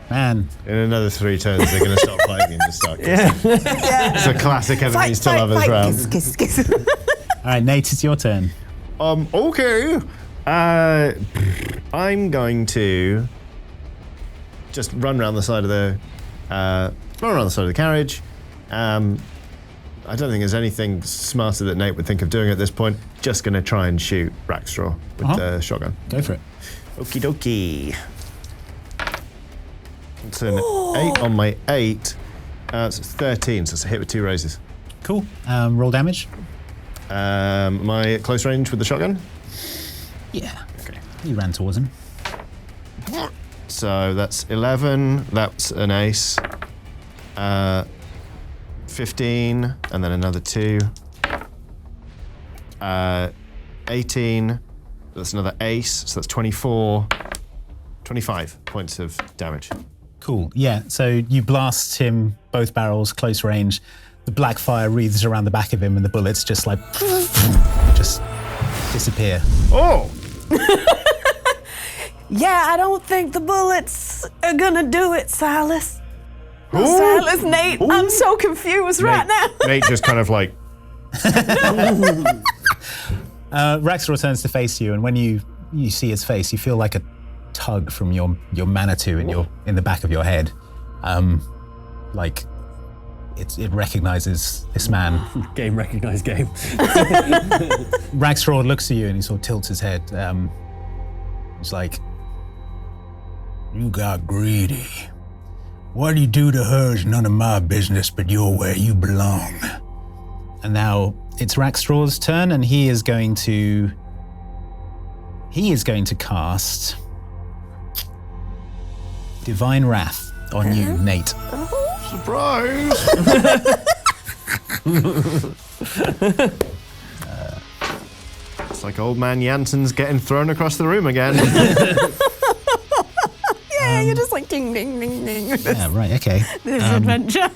Man. In another 3 turns, they're going to stop fighting and just start kissing. It's a classic enemies to lovers round. Kiss. All right, Nate, it's your turn. Okay. I'm going to just run around the side of the carriage. I don't think there's anything smarter that Nate would think of doing at this point. Just going to try and shoot Rackstraw with the shotgun. Go for it. Okie dokie. It's an 8 on my 8. It's 13, so it's a hit with 2 raises. Cool. Roll damage. My close range with the shotgun. Yeah. Okay. You ran towards him. So that's 11. That's an ace. 15, and then another 2. 18. That's another ace. So that's 24. 25 points of damage. Cool. Yeah. So you blast him both barrels, close range. The black fire wreathes around the back of him, and the bullets just like just disappear. Oh! Yeah, I don't think the bullets are gonna do it, Silas. Silas, Nate, I'm so confused right now. Nate just kind of like... Rackstraw turns to face you, and when you see his face, you feel like a tug from your Manitou in the back of your head. Like it recognizes this man. Game recognized game. Rackstraw looks at you and he sort of tilts his head. He's like, You got greedy. What you do to her is none of my business, but you're where you belong. and now it's Rackstraw's turn, and he is going to cast Divine Wrath on you, Nate. Surprise! It's like old man Jansen's getting thrown across the room again. Yeah, you're just like ding, ding, ding, ding. Yeah, right, okay. This adventure.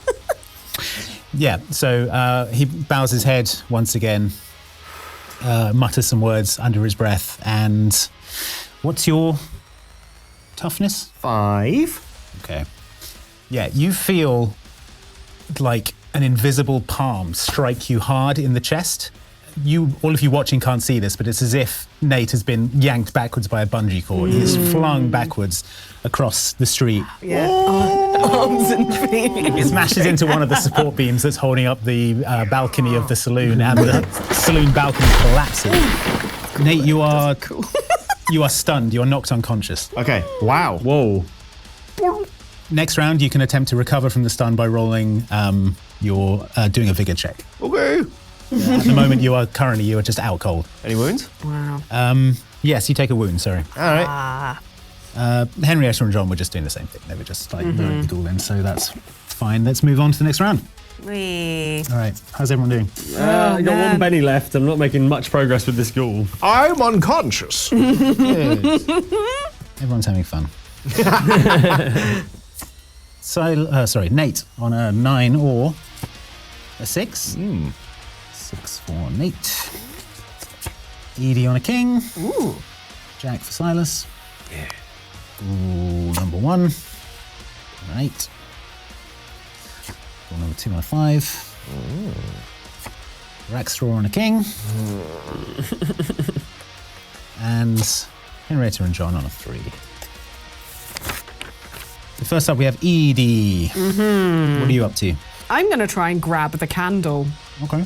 Yeah, so he bows his head once again, mutters some words under his breath, and what's your toughness? 5. Okay. Yeah, you feel like an invisible palm strike you hard in the chest. All of you watching can't see this, but it's as if Nate has been yanked backwards by a bungee cord. He is flung backwards across the street. Yeah, arms and feet. It smashes into one of the support beams that's holding up the balcony of the saloon, and the saloon balcony collapses. Nate, you are stunned. You're knocked unconscious. Okay. Wow. Whoa. Next round, you can attempt to recover from the stun by rolling doing a vigor check. Okay. At the moment, you are just out cold. Any wounds? Wow. Yes, you take a wound, sorry. All right. Henrietta and John were just doing the same thing. They were just like luring the ghoul in, so that's fine. Let's move on to the next round. Wee. All right, how's everyone doing? I got one penny left. I'm not making much progress with this ghoul. I'm unconscious. Good. Everyone's having fun. Nate on a 9 or a 6. 6 for Nate. Edie on a king. Ooh. Jack for Silas. Yeah. Ooh, number 1. Right. Number 2 on a 5. Rackstraw on a king. And Henrietta and John on a 3. So first up, we have Edie. What are you up to? I'm going to try and grab the candle Okay.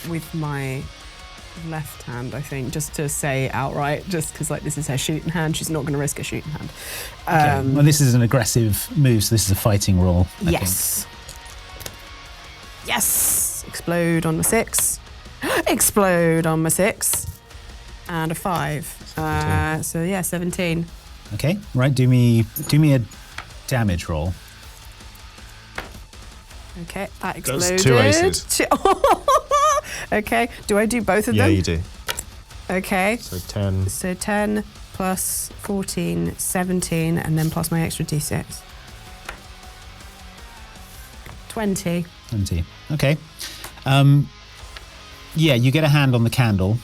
with my left hand, I think, just to say outright, just because like this is her shooting hand. She's not going to risk a shooting hand. Okay. Well, this is an aggressive move, so this is a fighting roll. I Yes. Yes. Explode on my 6. Explode on my 6. And a 5. So yeah, 17. think. Okay. Right. Do me a damage roll. Okay, that exploded. That's 2 aces. Okay, do I do both of Yeah, them? you do. Okay. So 10. So 10 plus 14, 17, and then plus my extra d6. 20. 20. Okay. Yeah, you get a hand on the candle.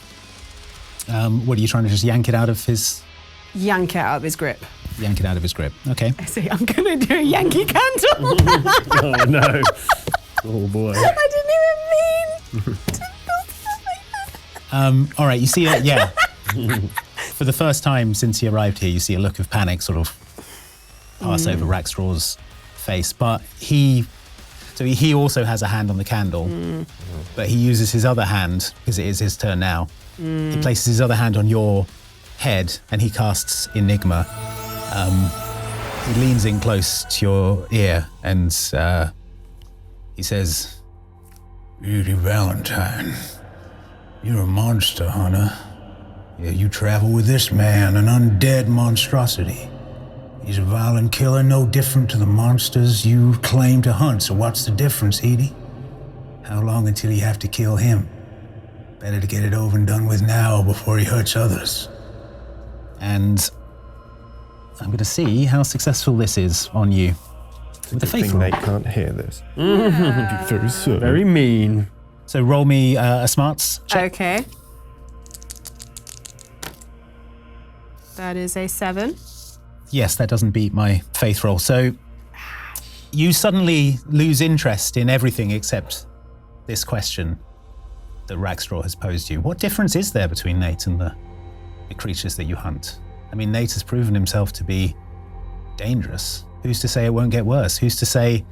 What are you trying to just yank it out of his Yank it out of his grip. Okay. I say, I'm going to do a Yankee candle. Oh, no. Oh, boy. I didn't even mean to. All right, you see it, yeah. For the first time since he arrived here, you see a look of panic sort of pass over Rackstraw's face, but he also has a hand on the candle, but he uses his other hand, because it is his turn now. He places his other hand on your head and he casts Enigma. He leans in close to your ear and he says, Beauty Valentine, you're a monster hunter. Yeah, you travel with this man, an undead monstrosity. He's a violent killer, no different to the monsters you claim to hunt. So what's the difference, Edie? How long until you have to kill him? Better to get it over and done with now before he hurts others. and I'm going to see how successful this is on you. With the faithful. Nate can't hear this. Very so. Very mean. So roll me a smarts check. Okay. That is a 7. Yes, that doesn't beat my faith roll. So you suddenly lose interest in everything except this question that Rackstraw has posed you. What difference is there between Nate and the creatures that you hunt? I mean, Nate has proven himself to be dangerous. Who's to say it won't get worse? Who's to say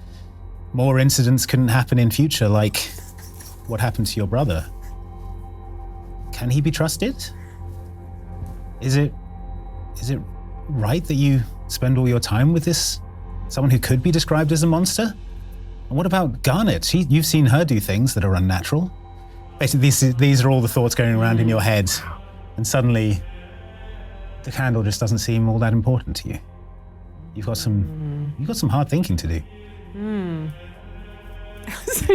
more incidents couldn't happen in future, like what happened to your brother? Can he be trusted? Is it right that you spend all your time with this someone who could be described as a monster? And what about Garnet? You've seen her do things that are unnatural. Basically, these are all the thoughts going around in your head, and suddenly the candle just doesn't seem all that important to you. You've got some hard thinking to do. So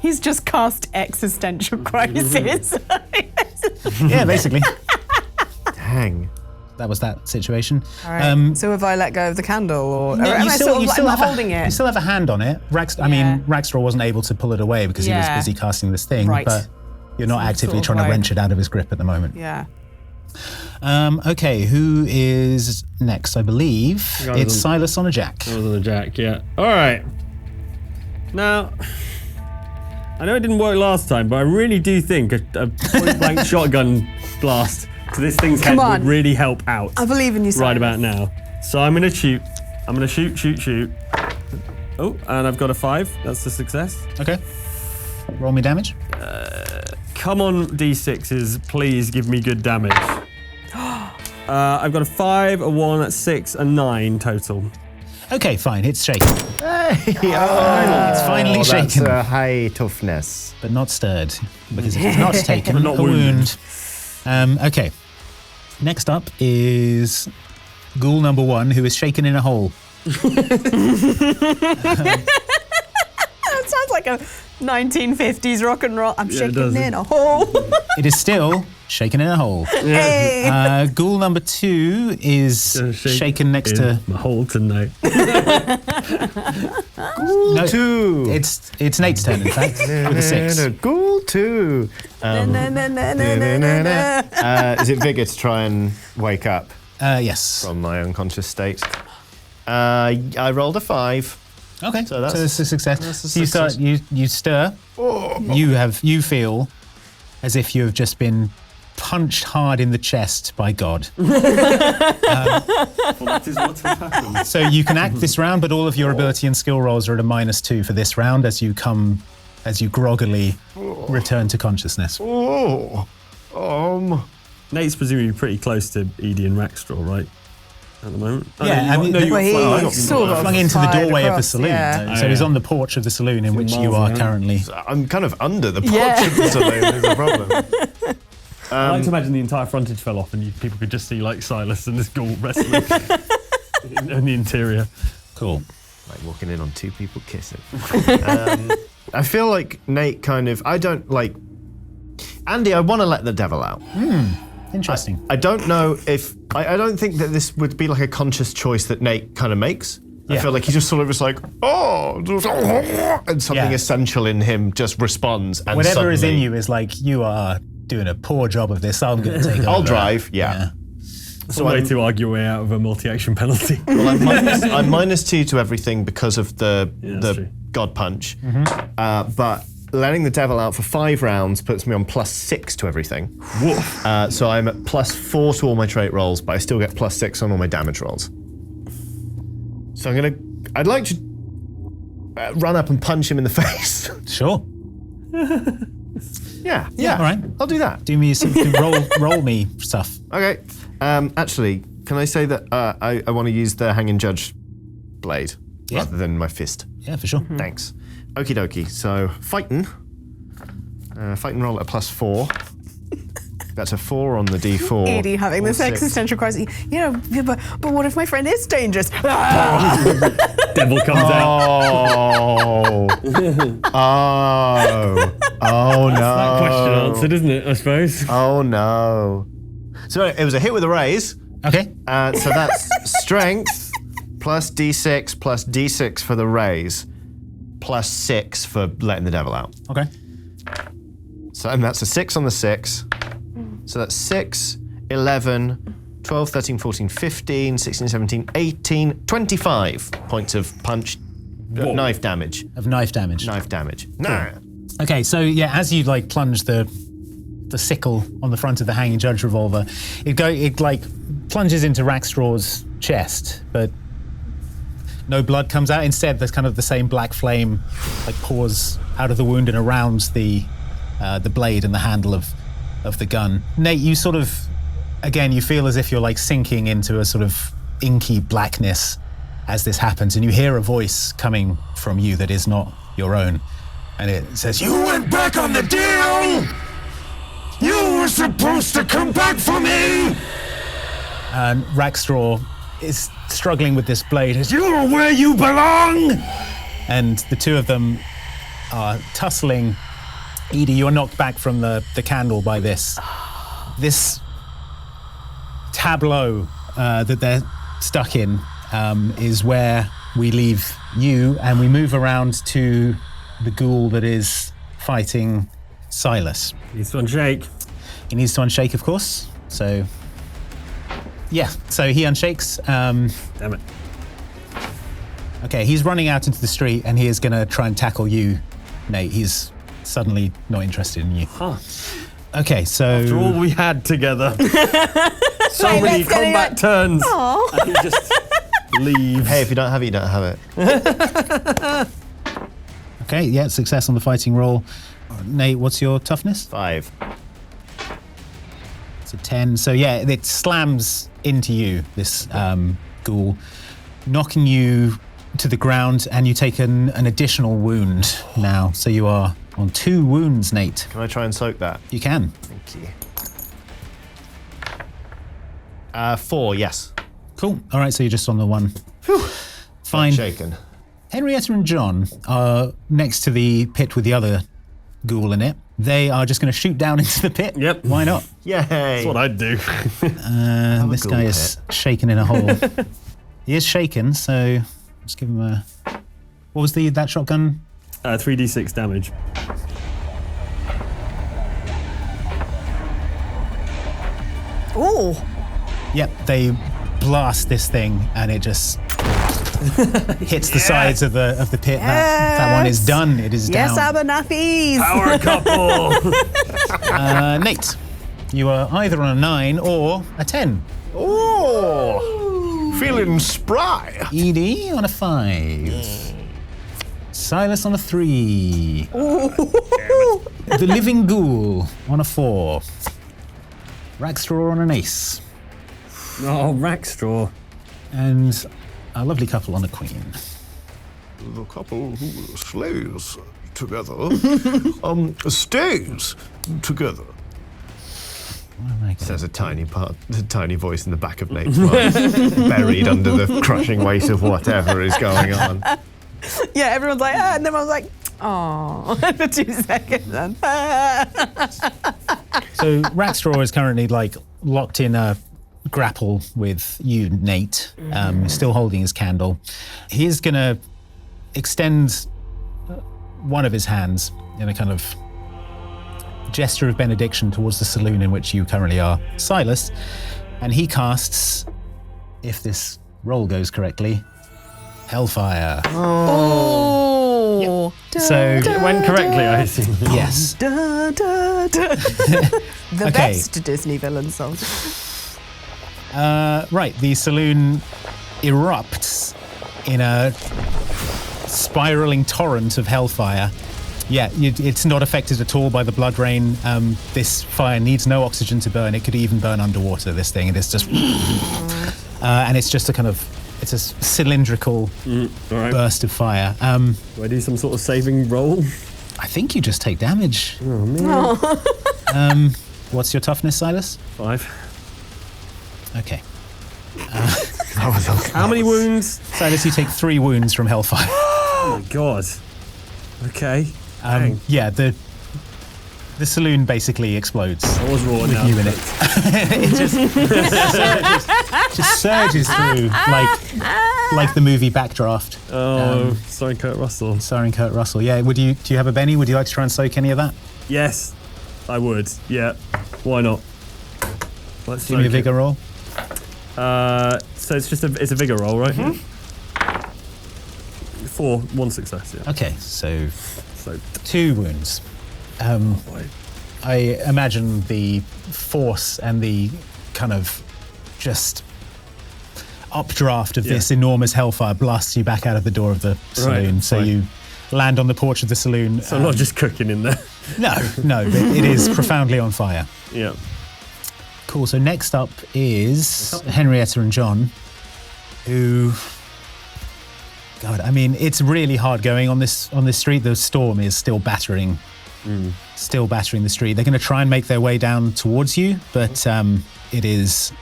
he's just cast existential crisis. Yeah, basically. Dang. That was that situation. All right. So have I let go of the candle, or No, am I sort of holding You it? still have a hand on it. Rackstraw wasn't able to pull it away because he was Yeah. busy casting this thing, Right. but you're not actively sort of trying to like- wrench it out of his grip at the moment. Yeah. Okay, who is next? I believe I it's was on- Silas on a jack. I was on the jack, yeah. All right. Now, I know it didn't work last time, but I really do think a point-blank shotgun blast to this thing's head Come on. would really help out I believe in you, right Silas. about now. So I'm going to shoot. I'm going to shoot. Oh, and I've got a 5. That's a success. Okay. Roll me damage. Come on, D6s, please give me good damage. I've got a 5, a 1, that's 6, and 9 total. Okay, fine. It's shaken. It's finally That's shaken, high toughness. but not stirred because it's not taken Not a wounded. wound. Okay. Next up is ghoul number 1, who is shaken in a hole. That sounds like a 1950s rock and roll. I'm it shaking does. in a hole. It is still shaken in a hole. Hey. Ghoul number 2 is shaken next to. my hole tonight. No, 2. it's Nate's turn, in fact, with a 6. Ghoul 2. Na, na, na, na, na, na, na. Is it Vigor to try and wake up Yes. from my unconscious state? I rolled a 5. Okay, So that's- it's a success. that's a So you success. you stir. You feel as if you have just been punched hard in the chest by God. That is what has happened. So you can act this round, but all of your ability and skill rolls are at a -2 for this round as you groggily return to consciousness. Nate's presumably pretty close to Edie and Rackstraw, right? At the moment? Yeah, I mean, you Well, he got sort of flung into the fired doorway of the across, saloon. yeah. So he's on the porch of the saloon in which you miles are around. currently. I'm kind of under the porch Yeah. of the saloon, is the problem. I like to imagine the entire frontage fell off and people could just see like Silas and this ghoul wrestling in the interior. Cool. Like walking in on 2 people kissing. I feel like Nate I don't like... Andy, I want to let the devil out. Interesting. I don't know if... I don't think that this would be like a conscious choice that Nate kind of makes. I Yeah. feel like he just sort of is like, and something Yeah. essential in him just responds. And Whatever is in suddenly- you is like, you are doing a poor job of this. I'm going to take over. I'll drive, yeah. It's a way to argue your way out of a multi-action penalty. Well, I'm -2 to everything because of the that's true. God punch. But letting the devil out for 5 rounds puts me on +6 to everything. So I'm at +4 to all my trait rolls, but I still get +6 on all my damage rolls. So I'd like to run up and punch him in the face. Sure. Yeah, all right. I'll do that. Do me some roll me stuff. Okay. Actually, can I say that I want to use the hanging judge blade rather than my fist? Yeah, for sure. Thanks. Okie dokie. So fighting roll at +4. That's a 4 on the D4. Edie having this 6. existential crisis. You know, but what if my friend is dangerous? Devil comes out. Oh no. Question answered, isn't it? I suppose. Oh no. So it was a hit with a raise Okay. So that's strength plus D6 plus D6 for the raise, plus 6 for letting the devil out. Okay. So and that's a 6 on the 6. So that's 6, 11, 12, 13, 14, 15, 16, 17, 18, 25 points of punch, knife damage. Of knife damage. Knife damage. Nah. Okay, so yeah, as you like plunge the sickle on the front of the hanging judge revolver, it like plunges into Rackstraw's chest, but no blood comes out. Instead, there's kind of the same black flame like pours out of the wound and around the blade and the handle of the gun. Nate, you sort of, again, you feel as if you're like sinking into a sort of inky blackness as this happens, and you hear a voice coming from you that is not your own, and it says, "You went back on the deal! You were supposed to come back for me!" And Rackstraw is struggling with this blade. "You're where you belong!" And the two of them are tussling. Edie, you're knocked back from the candle by this tableau that they're stuck in is where we leave you, and we move around to the ghoul that is fighting Silas. Needs to unshake. He needs to unshake, of course. So, yeah. So he unshakes. Damn it. Okay, he's running out into the street, and he is going to try and tackle you, Nate. He's suddenly not interested in you. Huh. Okay, so... After all we had together. So many combat turns. And he just leaves. Hey, if you don't have it, you don't have it. Okay, yeah, success on the fighting roll. Nate, what's your toughness? 5. It's a 10. So yeah, it slams into you, this ghoul, knocking you to the ground, and you take an additional wound now. So you are on 2 wounds, Nate. Can I try and soak that? You can. Thank you. 4, yes. Cool. All right, so you're just on the 1. Whew. Fine. Shaken. Henrietta and John are next to the pit with the other ghoul in it. They are just going to shoot down into the pit. Yep. Why not? Yay. That's what I'd do. This guy is shaken in a hole. He is shaken, so let's give him a... What was that shotgun? 3d6 damage. Oh, Yep, they blast this thing, and it just hits the sides of the pit. That one is done. It is yes, down. Abernathy's. Power couple. Nate, you are either on a 9 or a 10. Oh, feeling spry. Edie on a 5. Silas on a 3. The living ghoul on a 4. Rackstraw on an ace. Oh, Rackstraw. And a lovely couple on a queen. The couple who slays together stays together. Says a tiny voice in the back of Nate's mind, buried under the crushing weight of whatever is going on. Yeah, everyone's like, ah, and everyone's like, oh, for 2 seconds. Then. So Rackstraw is currently like locked in a grapple with you, Nate, still holding his candle. He's going to extend one of his hands in a kind of gesture of benediction towards the saloon in which you currently are, Silas, and he casts, if this roll goes correctly, Hellfire. Oh. So It went correctly, I assume. yes. Da, da, da. The Okay. best Disney villain song. Right, the saloon erupts in a spiraling torrent of hellfire. Yeah, it's not affected at all by the blood rain. This fire needs no oxygen to burn. It could even burn underwater, this thing. It is just... and it's just it's a cylindrical burst of fire. Do I do some sort of saving roll? I think you just take damage. Oh, man. What's your toughness, Silas? 5. Okay. How many wounds? Silas, you take 3 wounds from hellfire. Oh, my God. Okay. Dang. Yeah, the saloon basically explodes I was raw with now. you in it. It just just surges through like the movie Backdraft. Oh, sorry, Kurt Russell. Starring Kurt Russell. Yeah. Do you have a Benny? Would you like to try and soak any of that? Yes, I would. Yeah, why not? Let's Give me a vigor roll. So it's just a vigor roll, right? Mm-hmm. 4, 1 success. Yeah. Okay, so So 2 wounds. boy. I imagine the force and the kind of just updraft of this enormous hellfire blasts you back out of the door of the saloon. So right. you land on the porch of the saloon. So I'm not just cooking in there. No, but it is profoundly on fire. Yeah. Cool. So next up is Henrietta and John, who, God, I mean, it's really hard going on this street. The storm is still battering the street. They're going to try and make their way down towards you, but it is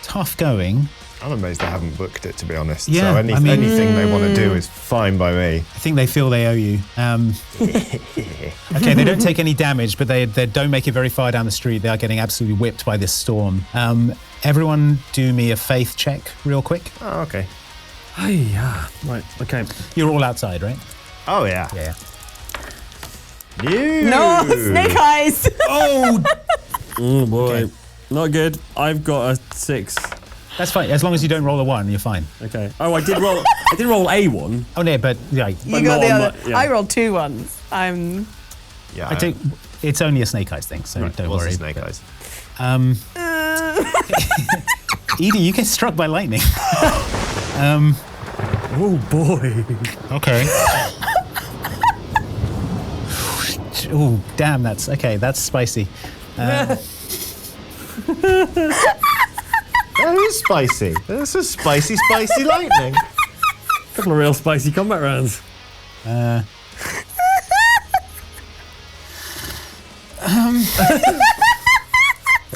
tough going. I'm amazed they haven't booked it, to be honest. Yeah, So I mean- anything they want to do is fine by me. I think they feel they owe you. Okay, they don't take any damage, but they don't make it very far down the street. They are getting absolutely whipped by this storm. Everyone do me a faith check real quick. Oh, okay. Hey, yeah. Right. Okay. You're all outside, right? Oh, yeah. Yeah. You. No, snake eyes. Oh, Oh boy. Okay. Not good. I've got a 6. that's fine. As long as you don't roll a 1, you're fine. Okay. Oh, I did roll. I did roll A1. Oh, no, but yeah, You got not the on other. my- yeah. I rolled 2 ones. I'm. Yeah. I think it's only a snake eyes thing, so don't What's worry. the snake eyes? Edie, you get struck by lightning. Oh boy. Okay. Oh, damn, that's okay. That's spicy. That is spicy. This is spicy lightning. Couple of real spicy combat rounds.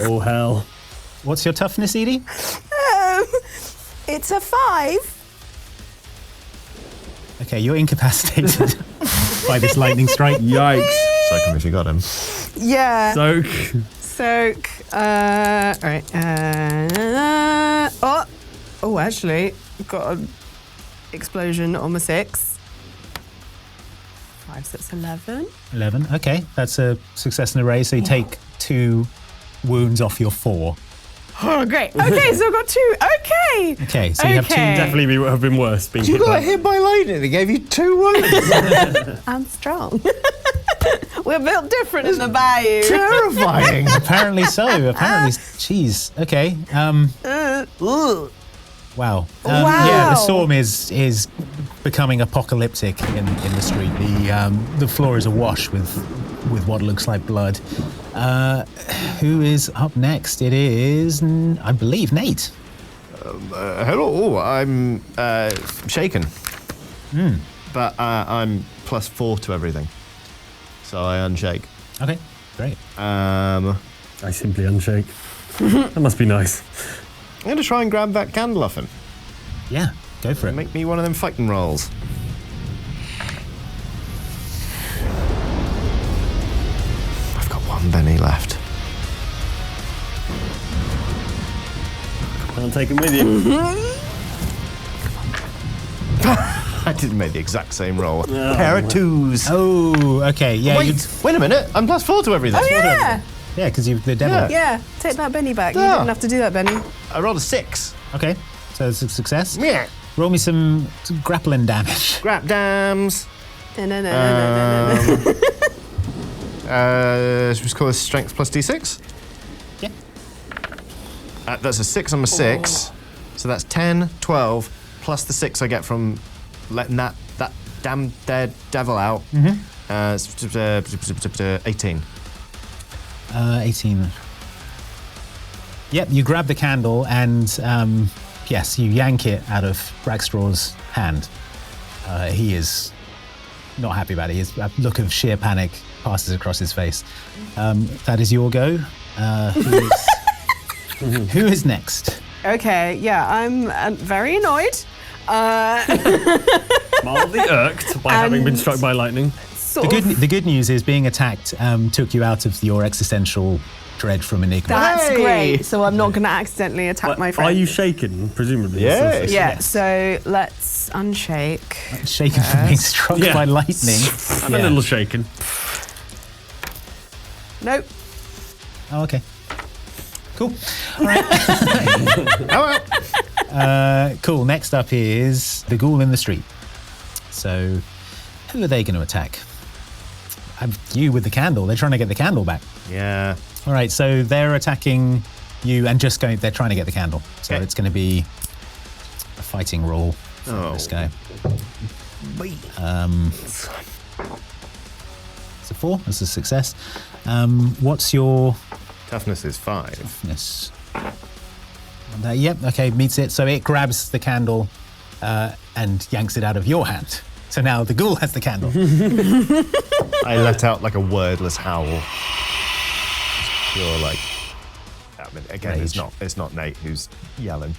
Oh hell. What's your toughness, Edie? It's a 5. Okay, you're incapacitated by this lightning strike. Yikes. Second if you got him. Yeah. Soak. Soak. All right. Oh, actually, got an explosion on my 6. 5, so that's 11. 11. Okay, that's a success in the race. So you take 2 wounds off your 4. Oh, great. Okay, so I've got 2. Okay. Okay, so you have 2. Okay. Definitely have been worse being You hit got by. hit by lightning. They gave you 2 wounds. I'm strong. We're built different in the bayou. Terrifying. Apparently so. Apparently, jeez. Okay. Wow. Yeah, the storm is becoming apocalyptic in the street. The floor is awash with what looks like blood. Who is up next? It is, I believe, Nate. Hello. I'm shaken. But I'm +4 to everything. So I unshake. Okay, great. I simply unshake. That must be nice. I'm going to try and grab that candle off him. Yeah, go for it. Make me one of them fighting rolls. I've got 1 Benny left. I'll take him with you. I didn't make the exact same roll. Pair of 2s. Oh, okay. Yeah, Wait a minute. I'm +4 to everything. Oh, yeah. yeah, because you've the devil. Yeah. Yeah, take that Benny back. You Yeah. didn't have to do that, Benny. I rolled a 6. Okay, so it's a success. Yeah. Roll me some grappling damage. Grap dams. No. Should we call this strength +d6? Yeah. That's a 6 on my 6. So that's 10, 12, plus the 6 I get from letting that damn dead devil out. 18. 18. Yep, you grab the candle and, yes, you yank it out of Rackstraw's hand. He is not happy about it. His look of sheer panic passes across his face. That is your go. Who is next? Okay, yeah, I'm very annoyed. Mildly irked by having been struck by lightning. The good news is being attacked took you out of your existential Dread from Enigma. That's Hey! great. So I'm not going to accidentally attack my friend. Are you shaken, presumably? Yes. Yeah, so let's unshake. Shaken from being struck Yeah. by lightning. I'm a little shaken. Nope. Oh, okay. Cool. All right. Cool. Next up is the ghoul in the street. So, who are they going to attack? You with the candle. They're trying to get the candle back. Yeah. All right. So they're attacking you and just going. They're trying to get the candle. So Okay. it's going to be a fighting roll for this guy. It's a 4. That's a success. What's your Toughness is 5. toughness? Yep. Okay. Meets it. So it grabs the candle and yanks it out of your hand. So now the ghoul has the candle. I let out like a wordless howl. Pure like. I mean, again, Rage. it's not Nate who's yelling.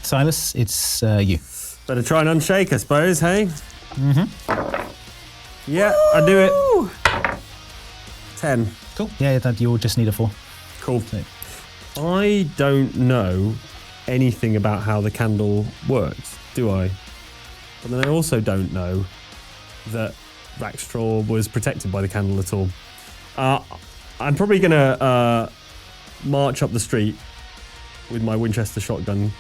Silas, it's you. Better try and unshake, I suppose, hey? Yeah, I do it. 10. Cool. Yeah. You'll just need a 4. Cool. So- I don't know anything about how the candle works, do I? But then I also don't know that Rackstraw was protected by the candle at all. I'm probably going to march up the street with my Winchester shotgun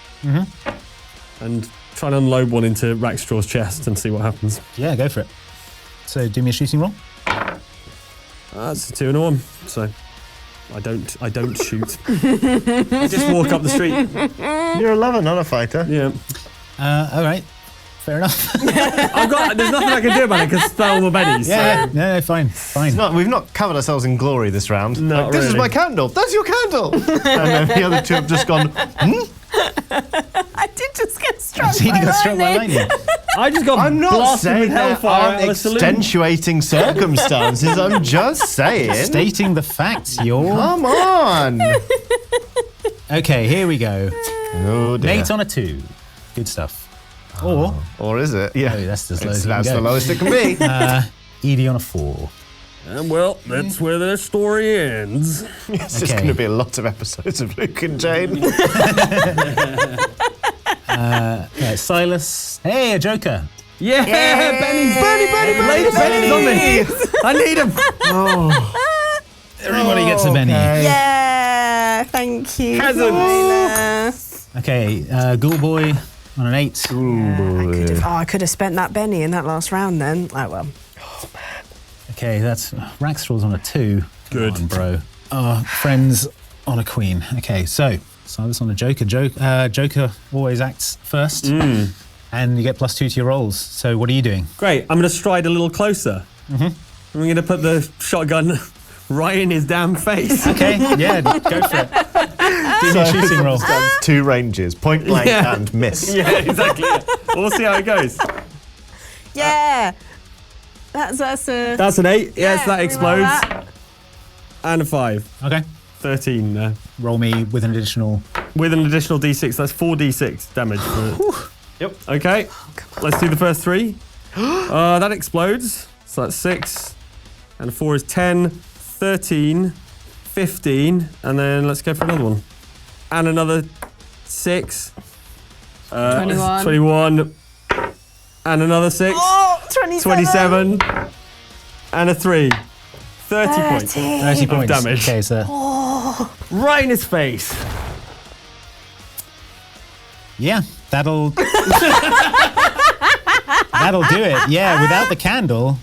and try and unload one into Rackstraw's chest and see what happens. Yeah. Go for it. So do me a shooting roll. That's a 2 and a 1, so I don't shoot. I just walk up the street. You're a lover, not a fighter. Yeah. All right. Fair enough. There's nothing I can do about it because spell the bennies. Yeah. No. Fine. We've not covered ourselves in glory this round. Not Like, this is really. my candle. That's your candle. And then the other two have just gone. I did just get struck He by got struck by lightning. lightning. I just got I'm not blasted saying with there Hellfire aren't out of a saloon. extenuating circumstances. I'm just saying. Stating the facts, you're. Come on. Okay, here we go. Oh dear. Nate on a 2. Good stuff. Or is it? Yeah. Oh, that's as low It's- as we can that's go. the lowest it can be. Edie on a 4. And well, that's where the story ends. It's just Okay. going to be a lot of episodes of Luke and Jane. Silas. Hey, a joker. Yeah, Benny. Lay the bennies on me. I need them. Everybody gets a Benny. Yeah, thank you. Peasants. Okay, Ghoul Boy on an 8. I could have spent that Benny in that last round then. Oh well. Okay, that's Rackstraw's on a 2. Good. Come on, bro. Friends on a queen. Okay, so Silas on a joker. Joker always acts first, and you get +2 to your rolls. So what are you doing? Great. I'm going to stride a little closer. I'm going to put the shotgun right in his damn face. Okay, yeah, go for it. Do me a shooting roll. Stands 2 ranges, point blank Yeah. and miss. Yeah, exactly. Yeah. We'll see how it goes. Yeah. That's a. That's an 8. Yes, that reroll explodes. that. And a 5. Okay, 13. roll me with an additional. With an additional d6. That's 4d6 damage. Yep. Okay. Let's do the first 3. That explodes. So that's 6. And a 4 is 10, 13, 15. And then let's go for another one. And another 6. 21. 21. And another 6. Oh, 27. 27. And a 3. 30 points. 30 points. damage. Okay, so Right in his face. yeah, that'll do it. Yeah, without the candle,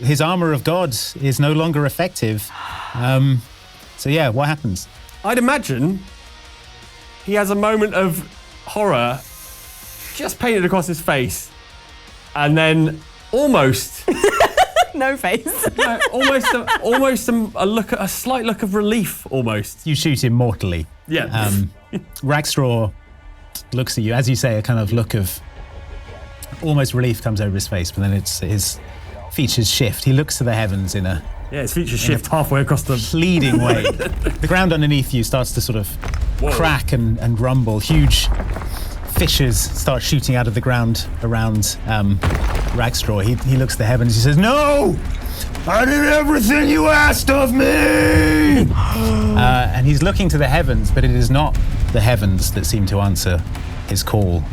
his armor of God is no longer effective. So yeah, what happens? I'd imagine he has a moment of horror just painted across his face. And then almost... No face. No, a slight look of relief, almost. You shoot him mortally. Yeah. Rackstraw looks at you, as you say, a kind of look of almost relief comes over his face, but then his features shift. He looks to the heavens in a Yeah, his features shift halfway across the... pleading way. The ground underneath you starts to sort of crack and rumble. Huge fissures start shooting out of the ground around Rackstraw. He looks to the heavens. He says, "No! I did everything you asked of me! And he's looking to the heavens, but it is not the heavens that seem to answer his call.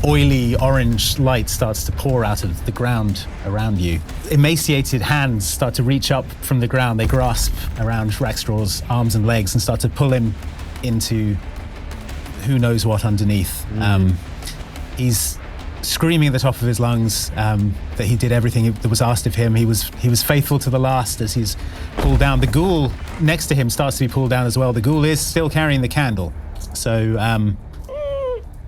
Oily orange light starts to pour out of the ground around you. Emaciated hands start to reach up from the ground. They grasp around Rackstraw's arms and legs and start to pull him into who knows what underneath. He's screaming at the top of his lungs that he did everything that was asked of him. He was faithful to the last as he's pulled down. The ghoul next to him starts to be pulled down as well. The ghoul is still carrying the candle. So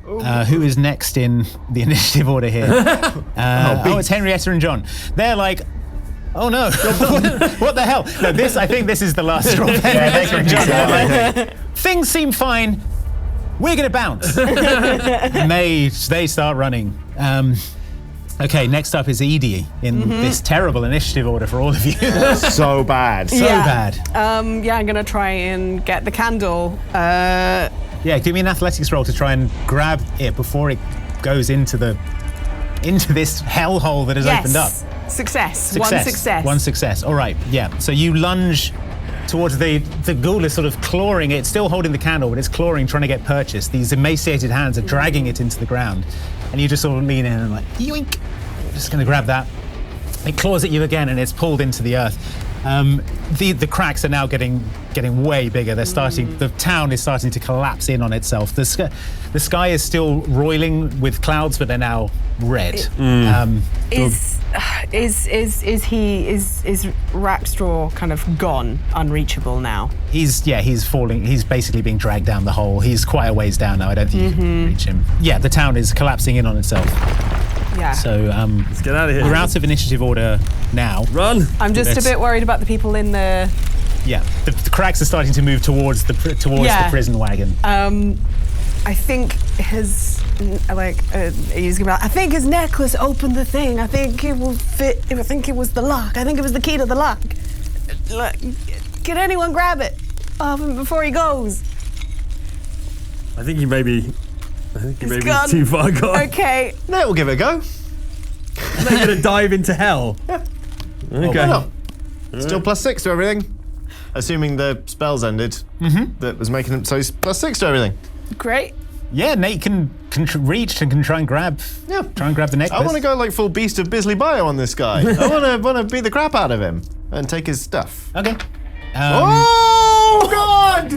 who is next in the initiative order here? It's Henrietta and John. They're like, oh no, what the hell? No, I think this is the last straw. Henrietta and John. Like, things seem fine. We're gonna bounce. And they start running. Okay, next up is Edie in this terrible initiative order for all of you. So bad. So bad. I'm gonna try and get the candle. Yeah, give me an athletics roll to try and grab it before it goes into this hellhole that has opened up. Success. One success. All right. Yeah. So you lunge towards the ghoul is sort of clawing it, still holding the candle, but it's clawing, trying to get purchase. These emaciated hands are dragging it into the ground, and you just sort of lean in and like, yoink. Just going to grab that. It claws at you again, and it's pulled into the earth. The cracks are now getting way bigger. They're starting. The town is starting to collapse in on itself. The sky is still roiling with clouds, but they're now red. Is Rackstraw kind of gone, unreachable now? He's falling. He's basically being dragged down the hole. He's quite a ways down now. I don't think you can reach him. Yeah, the town is collapsing in on itself. Yeah. So let's get out of here. We're out of initiative order now. Run. I'm just a bit worried about the people in the. Yeah, the cracks are starting to move towards the prison wagon. I think his he's gonna be like, I think his necklace opened the thing. I think it will fit. I think it was the lock. I think it was the key to the lock. Look, can anyone grab it before he goes? I think you may be gone. too far gone. Okay. No, we'll give it a go. They're gonna dive into hell. Yeah. Okay. Why not? Still +6 to everything. Assuming the spells ended. That was making him so he's +6 to everything. Great. Yeah, Nate can reach and can try and grab. Yeah. Try and grab the necklace. I want to go like full Beast of Bisley Bio on this guy. I want to beat the crap out of him and take his stuff. Okay. Oh God!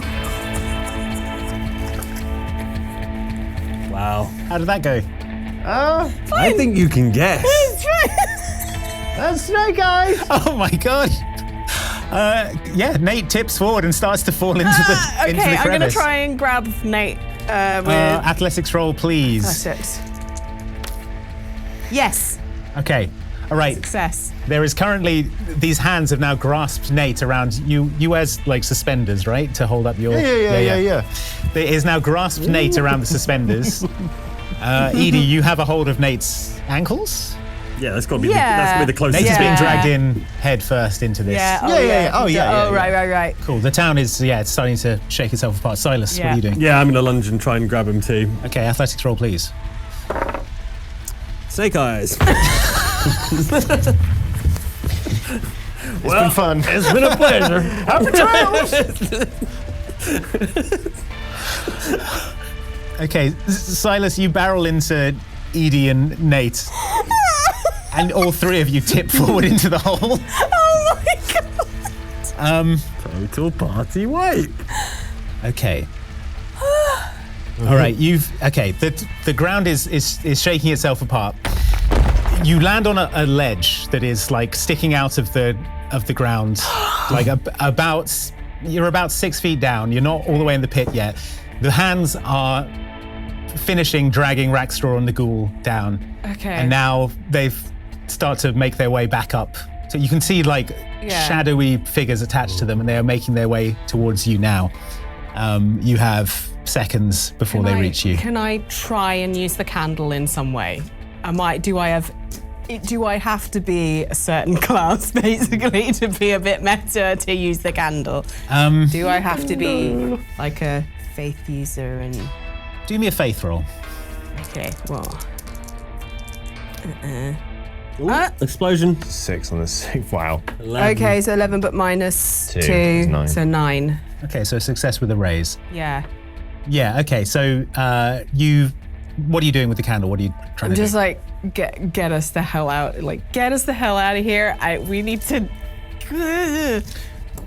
Wow. How did that go? I think you can guess. That's Snake Eyes. Oh my god. Nate tips forward and starts to fall into the Okay, into the crevice. I'm gonna try and grab Nate with athletics roll, please. +6. Yes. Okay. All right. Success. There is currently these hands have now grasped Nate around you. You wears like suspenders, right, to hold up your. Yeah. It is now grasped Nate around the suspenders. Edie, you have a hold of Nate's ankles. Yeah, that's got to be the closest. Nate is being dragged in head first into this. Yeah. Oh, yeah. Right. Cool. The town is it's starting to shake itself apart. Silas, what are you doing? Yeah, I'm gonna lunge and try and grab him too. Okay, athletics roll, please. Snake Eyes. It's been fun. It's been a pleasure. Happy trails. Okay, Silas, you barrel into Edie and Nate, and all three of you tip forward into the hole. Oh my god. Total party wipe. Okay. All right, the ground is shaking itself apart. You land on a ledge that is like sticking out of the ground, like you're about 6 feet down. You're not all the way in the pit yet. The hands are finishing dragging Rackstraw and the ghoul down. Okay. And now they've start to make their way back up. So you can see like shadowy figures attached to them, and they are making their way towards you now. You have seconds before they reach you. Can I try and use the candle in some way? Do I have to be a certain class, basically, to be a bit meta to use the candle? Do I have to be like a faith user and... Do me a faith roll. Okay, well... Explosion. 6 on the 6. Wow. 11. Okay, so 11, but minus 2, 2, it's 9. so 9. Okay, so success with a raise. Yeah. Yeah, okay, so what are you doing with the candle? What are you trying I'm to just do? like, get us the hell out. Like, get us the hell out of here. We need to...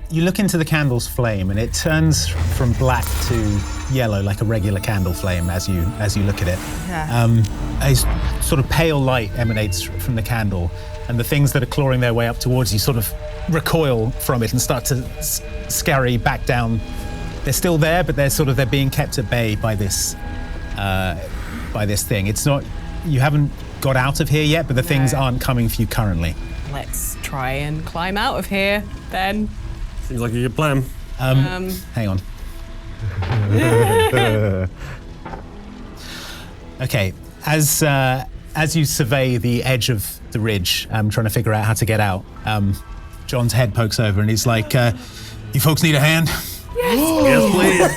You look into the candle's flame and it turns from black to yellow like a regular candle flame as you look at it. Yeah. A sort of pale light emanates from the candle, and the things that are clawing their way up towards you sort of recoil from it and start to scurry back down. They're still there, but they're being kept at bay by this thing. It's not, you haven't got out of here yet, but the things aren't coming for you currently. Let's try and climb out of here, then. Seems like a good plan. Hang on. Okay, as you survey the edge of the ridge, trying to figure out how to get out, John's head pokes over and he's like, "You folks need a hand?" Yes, please.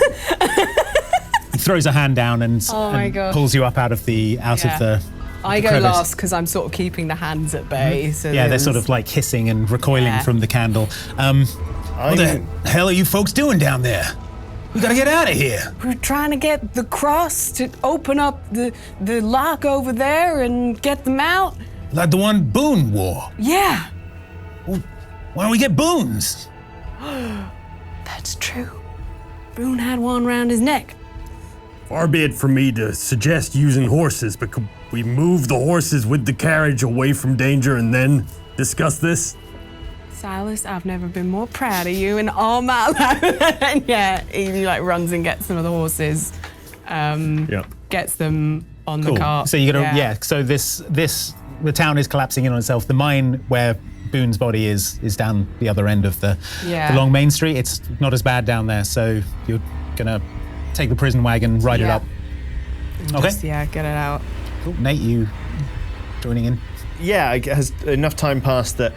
He throws a hand down and pulls you up out of the I go crevice. last because I'm sort of keeping the hands at bay. So Yeah, they're sort of like hissing and recoiling from the candle. What the hell are you folks doing down there? We gotta get out of here. We're trying to get the cross to open up the lock over there and get them out. Like the one Boone wore. Yeah. Why don't we get Boone's? That's true. Boone had one around his neck. Far be it from me to suggest using horses, but could we move the horses with the carriage away from danger and then discuss this? Silas, I've never been more proud of you in all my life. And yeah, he like runs and gets some of the horses, gets them on the cart. So you're gonna so the town is collapsing in on itself. The mine where Boone's body is down the other end of the long main street. It's not as bad down there, so you're gonna take the prison wagon, ride it up. Okay. Just, get it out. Cool. Nate, you joining in? Yeah, has enough time passed that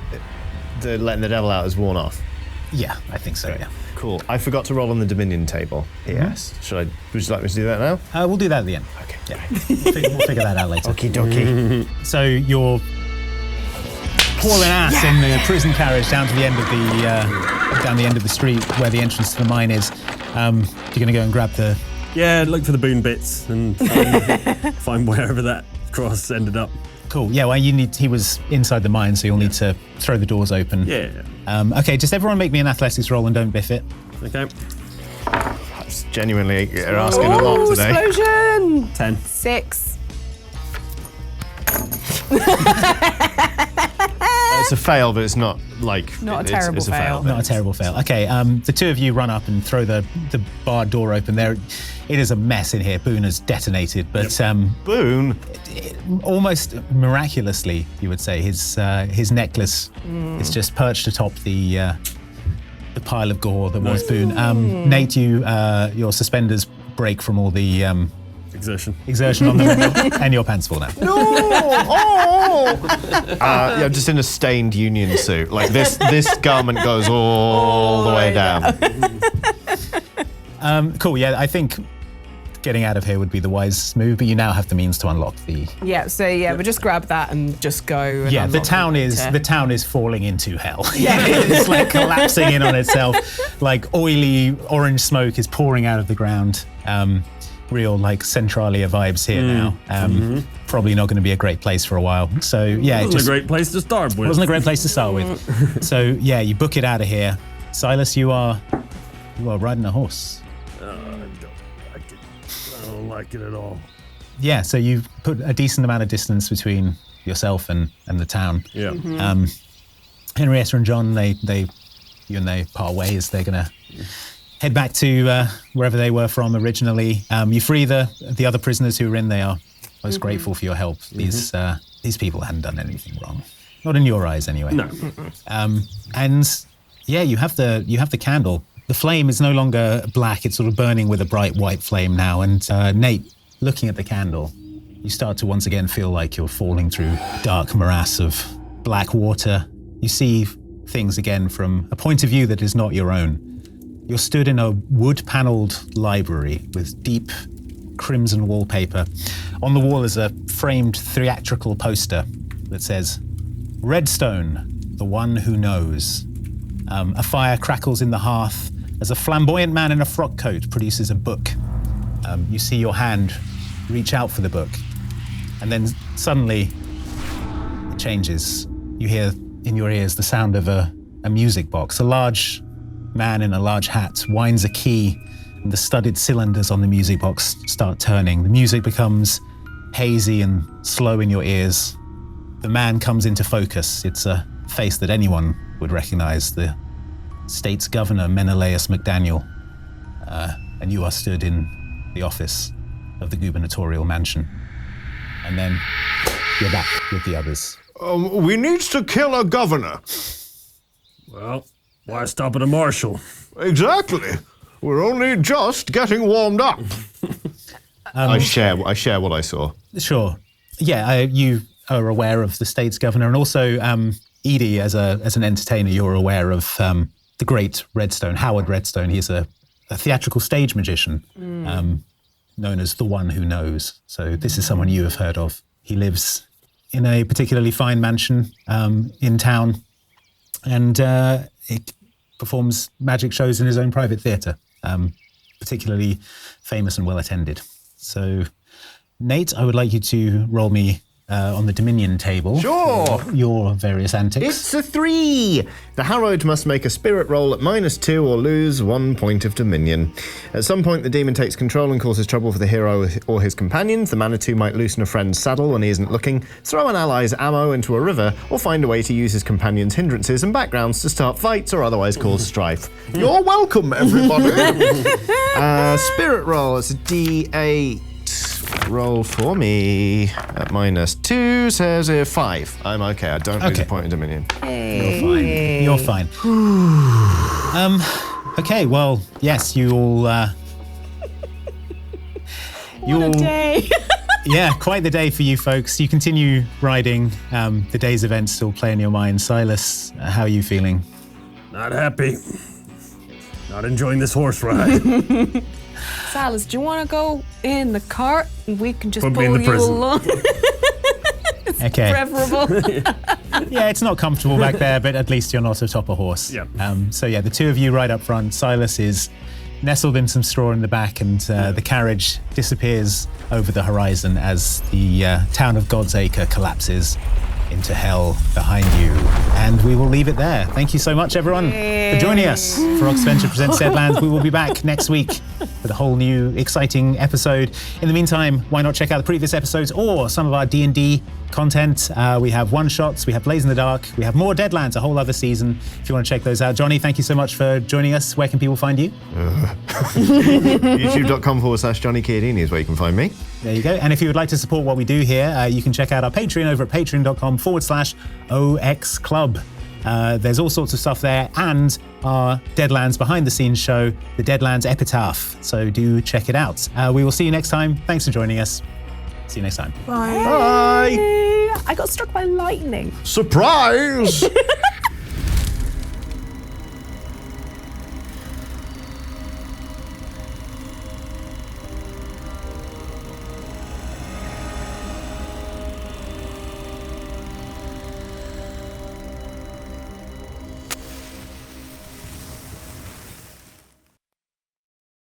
the letting the devil out has worn off? Yeah, I think so, yeah. Cool. I forgot to roll on the Dominion table. Yes. Would you like me to do that now? We'll do that at the end. Okay. Yeah. We'll figure that out later. Okie dokie. So you're hauling ass in the prison carriage down to the end of the street where the entrance to the mine is. You're gonna go and grab the... Yeah, look for the Boone bits and find wherever that cross ended up. Cool. Yeah, well, he was inside the mine, so you'll need to throw the doors open. Yeah. Okay, just everyone make me an athletics roll and don't biff it. Okay. That's genuinely, you're asking a lot today. Explosion! 10. 6. It's a fail, but it's not like... Not a terrible it's a fail. Not a terrible fail. Okay, the two of you run up and throw the barred door open. It is a mess in here. Boone has detonated, but Boone? almost miraculously, you would say, his necklace is just perched atop the pile of gore that was Boone. Nate, your suspenders break from all the exertion on them, and your pants fall down. No! Oh! I'm just in a stained Union suit. Like this garment goes all the way down. Cool. Yeah, I think getting out of here would be the wise move, but you now have the means to unlock the... Yeah, so we'll just grab that and just go. And yeah, the town is falling into hell. Yeah, it's like collapsing in on itself. Like oily orange smoke is pouring out of the ground. Real like Centralia vibes here now. Probably not going to be a great place for a while. So yeah, Wasn't a great place to start with. Wasn't a great place to start with. So yeah, you book it out of here. Silas, you are riding a horse. I don't like it at all. Yeah, so you've put a decent amount of distance between yourself and the town. Yeah. Henrietta and John, you and they part ways. They're gonna head back to wherever they were from originally. You free the other prisoners who were in. They are most grateful for your help. These people hadn't done anything wrong, not in your eyes anyway. No. And yeah, you have the candle. The flame is no longer black; it's sort of burning with a bright white flame now. And Nate, looking at the candle, you start to once again feel like you're falling through dark morass of black water. You see things again from a point of view that is not your own. You're stood in a wood-paneled library with deep crimson wallpaper. On the wall is a framed theatrical poster that says, Redstone, the one who knows. A fire crackles in the hearth as a flamboyant man in a frock coat produces a book. You see your hand reach out for the book, and then suddenly it changes. You hear in your ears the sound of a music box. A large man in a large hat winds a key, and the studded cylinders on the music box start turning. The music becomes hazy and slow in your ears. The man comes into focus. It's a face that anyone would recognize, the state's governor, Menelaus McDaniel. And you are stood in the office of the gubernatorial mansion. And then you're back with the others. We need to kill a governor. Well, why stop at a marshal? Exactly. We're only just getting warmed up. I share what I saw. Sure. Yeah, you are aware of the state's governor, and also Edie, as an entertainer, you're aware of the great Redstone, Howard Redstone. He's a theatrical stage magician known as the One Who Knows. So this is someone you have heard of. He lives in a particularly fine mansion in town, and he performs magic shows in his own private theatre, particularly famous and well attended. So, Nate, I would like you to roll me on the Dominion table. Sure. Your various antics. It's a 3. The Harrowed must make a spirit roll at -2 or lose 1 point of dominion. At some point, the demon takes control and causes trouble for the hero or his companions. The Manitou might loosen a friend's saddle when he isn't looking, throw an ally's ammo into a river, or find a way to use his companion's hindrances and backgrounds to start fights or otherwise cause strife. You're welcome, everybody. Spirit roll, it's a D8. Roll for me at -2 says a 5. I'm okay. I don't lose a point of dominion. You're fine. Okay, well, yes, you all... What a day. Yeah, quite the day for you folks. You continue riding. The day's events still play in your mind. Silas, how are you feeling? Not happy. Not enjoying this horse ride. Silas, do you want to go in the cart and we can just Put pull me in the you prison. along? Okay. Preferable. Yeah, it's not comfortable back there, but at least you're not atop a horse. Yep. So yeah, the two of you ride up front. Silas is nestled in some straw in the back, and the carriage disappears over the horizon as the town of God's Acre collapses into hell behind you. And we will leave it there. Thank you so much, everyone, for joining us for Oxventure Presents Deadlands. We will be back next week with a whole new exciting episode. In the meantime, why not check out the previous episodes or some of our D&D content. We have one-shots, we have Blaze in the Dark, we have more Deadlands, a whole other season, if you want to check those out. Johnny, thank you so much for joining us. Where can people find you? YouTube.com/Johnny Chiodini is where you can find me. There you go. And if you would like to support what we do here, you can check out our Patreon over at patreon.com/OX Club. There's all sorts of stuff there, and our Deadlands behind the scenes show, the Deadlands Epitaph. So do check it out. We will see you next time. Thanks for joining us. See you next time. Bye. I got struck by lightning. Surprise!